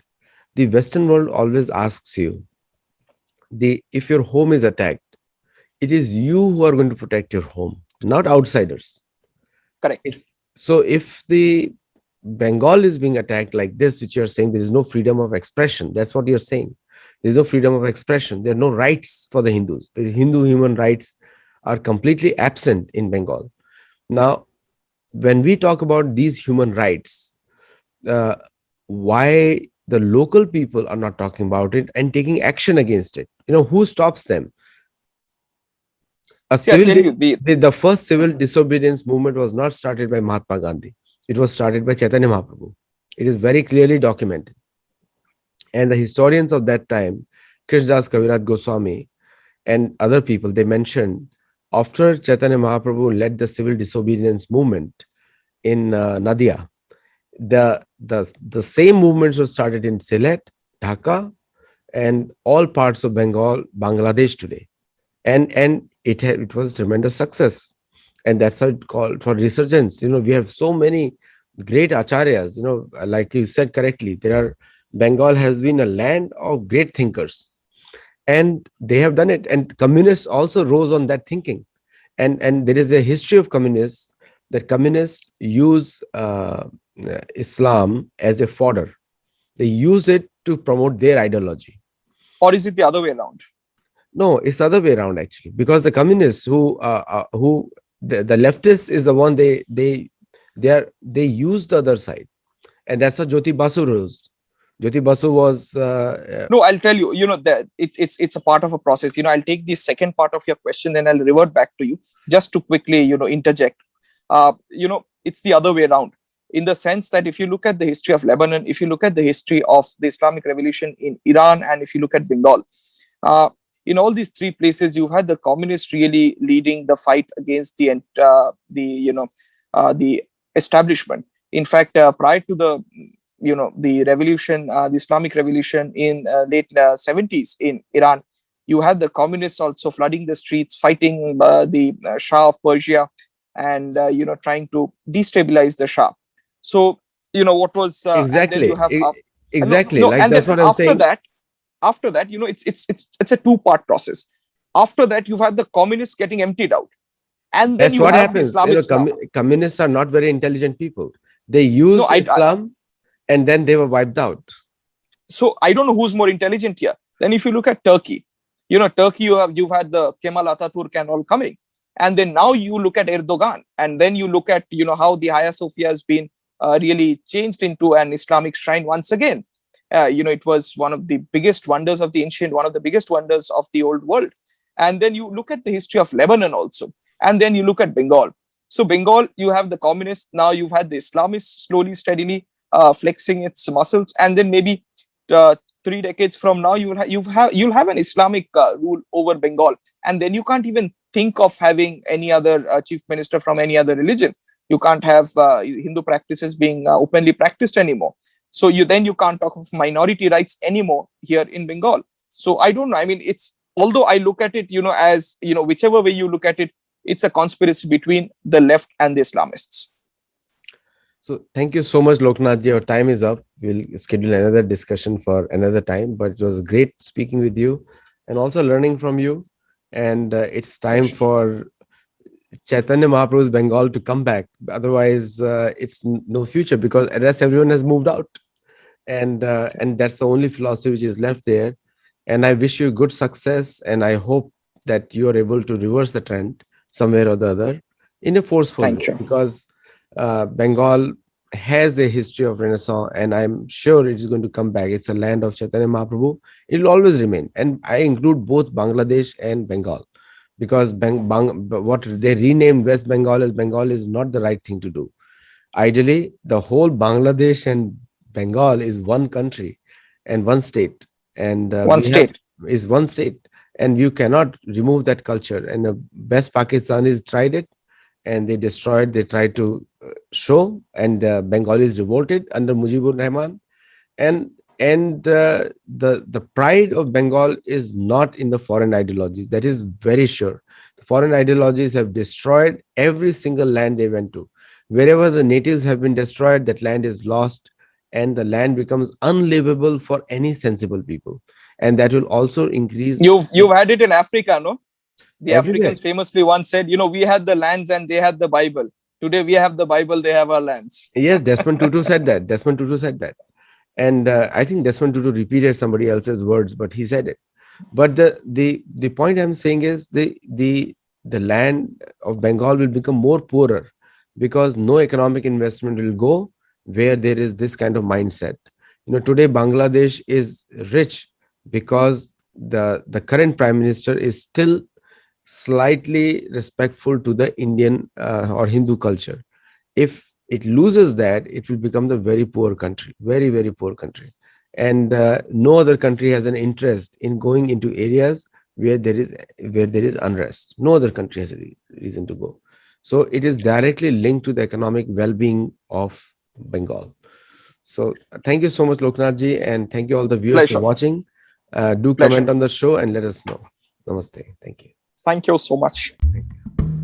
the Western world always asks you, the if your home is attacked, it is you who are going to protect your home, not outsiders. Correct. It's, so if the Bengal is being attacked like this, which you're saying there is no freedom of expression, that's what you're saying. There's no freedom of expression. There are no rights for the Hindus. The Hindu human rights are completely absent in Bengal. Now, when we talk about these human rights, uh, why the local people are not talking about it and taking action against it? Who stops them? A See, I'll civil tell you the first civil disobedience movement was not started by Mahatma Gandhi. It was started by Chaitanya Mahaprabhu. It is very clearly documented. And the historians of that time, Krishdas Kaviraj Goswami and other people, they mentioned after Chaitanya Mahaprabhu led the civil disobedience movement in Nadia, the same movements were started in Sylhet, Dhaka, and all parts of Bengal, Bangladesh today. And it was a tremendous success, and that's how it called for resurgence. We have so many great acharyas. Like you said correctly, Bengal has been a land of great thinkers, and they have done it. And communists also rose on that thinking, and there is a history of communists, that communists use Islam as a fodder. They use it to promote their ideology. or is it the other way around? No, it's the other way around actually, because the communists who the leftists is the one they use the other side, and that's how Jyoti Basu rose. Jyoti Basu was No, I'll tell you, that it's a part of a process. I'll take the second part of your question, then I'll revert back to you just to quickly, interject. It's the other way around, in the sense that if you look at the history of Lebanon, if you look at the history of the Islamic Revolution in Iran, and if you look at Bengal, in all these three places, you had the communists really leading the fight against the establishment. In fact, prior to the revolution, the Islamic Revolution in late 70s in Iran, you had the communists also flooding the streets, fighting the Shah of Persia, and trying to destabilize the Shah. So what was, and then you exactly have exactly no, like and then that's what I'm saying. after that, it's a two-part process. After that, you've had the communists getting emptied out, and then That's you what have the happens. Islamists now. Communists are not very intelligent people. They No, used Islam, and then they were wiped out. so I don't know who's more intelligent here. Then if you look at Turkey, Turkey, you've had the Kemal Ataturk and all coming, and then now you look at Erdogan, and then you look at how the Hagia Sophia has been really changed into an Islamic shrine once again. It was one of the biggest wonders of the ancient, one of the biggest wonders of the old world. And then you look at the history of Lebanon also, and then you look at Bengal. So Bengal, you have the communists, now you've had the Islamists slowly, steadily flexing its muscles, and then maybe 3 decades from now, you'll have an Islamic rule over Bengal, and then you can't even think of having any other chief minister from any other religion. You can't have Hindu practices being openly practiced anymore. So you can't talk of minority rights anymore here in Bengal. So I don't know. I mean, it's, although I look at it, as whichever way you look at it, it's a conspiracy between the left and the Islamists. So thank you so much, Loknath. Your time is up. We'll schedule another discussion for another time. But it was great speaking with you and also learning from you. And it's time for Chaitanya Mahaprabhu's Bengal to come back. Otherwise, it's no future, because the rest everyone has moved out, and that's the only philosophy which is left there. And I wish you good success, and I hope that you are able to reverse the trend somewhere or the other in a forceful Thank way, you. because Bengal has a history of Renaissance, and I'm sure it is going to come back. It's a land of Chaitanya Mahaprabhu. It will always remain, and I include both Bangladesh and Bengal, because what they renamed West Bengal as Bengal is not the right thing to do. Ideally, the whole Bangladesh and Bengal is one country and one state, and One we have state. is one state, and you cannot remove that culture. And the best Pakistanis tried it, and they destroyed. They tried to show, and the Bengalis revolted under Mujibur Rahman, and the pride of Bengal is not in the foreign ideologies. That is very sure. The foreign ideologies have destroyed every single land they went to. Wherever the natives have been destroyed, that land is lost, and the land becomes unlivable for any sensible people. And that will also increase You've had it in Africa, no? The everywhere. Africans famously once said, we had the lands and they had the Bible. Today we have the Bible, they have our lands. Yes, Desmond Tutu said that. Desmond Tutu said that. And I think Desmond Tutu repeated somebody else's words, but he said it. But the point I'm saying is the land of Bengal will become more poorer because no economic investment will go where there is this kind of mindset. Today Bangladesh is rich because the current prime minister is still slightly respectful to the Indian or Hindu culture. If it loses that, it will become the very poor country, very, very poor country. And no other country has an interest in going into areas where there is unrest. No other country has a reason to go. So it is directly linked to the economic well-being of Bengal. So thank you so much, Loknathji, and thank you all the viewers for Pleasure. watching. Do Pleasure. comment on the show and let us know. Namaste. Thank you. Thank you so much. Thank you.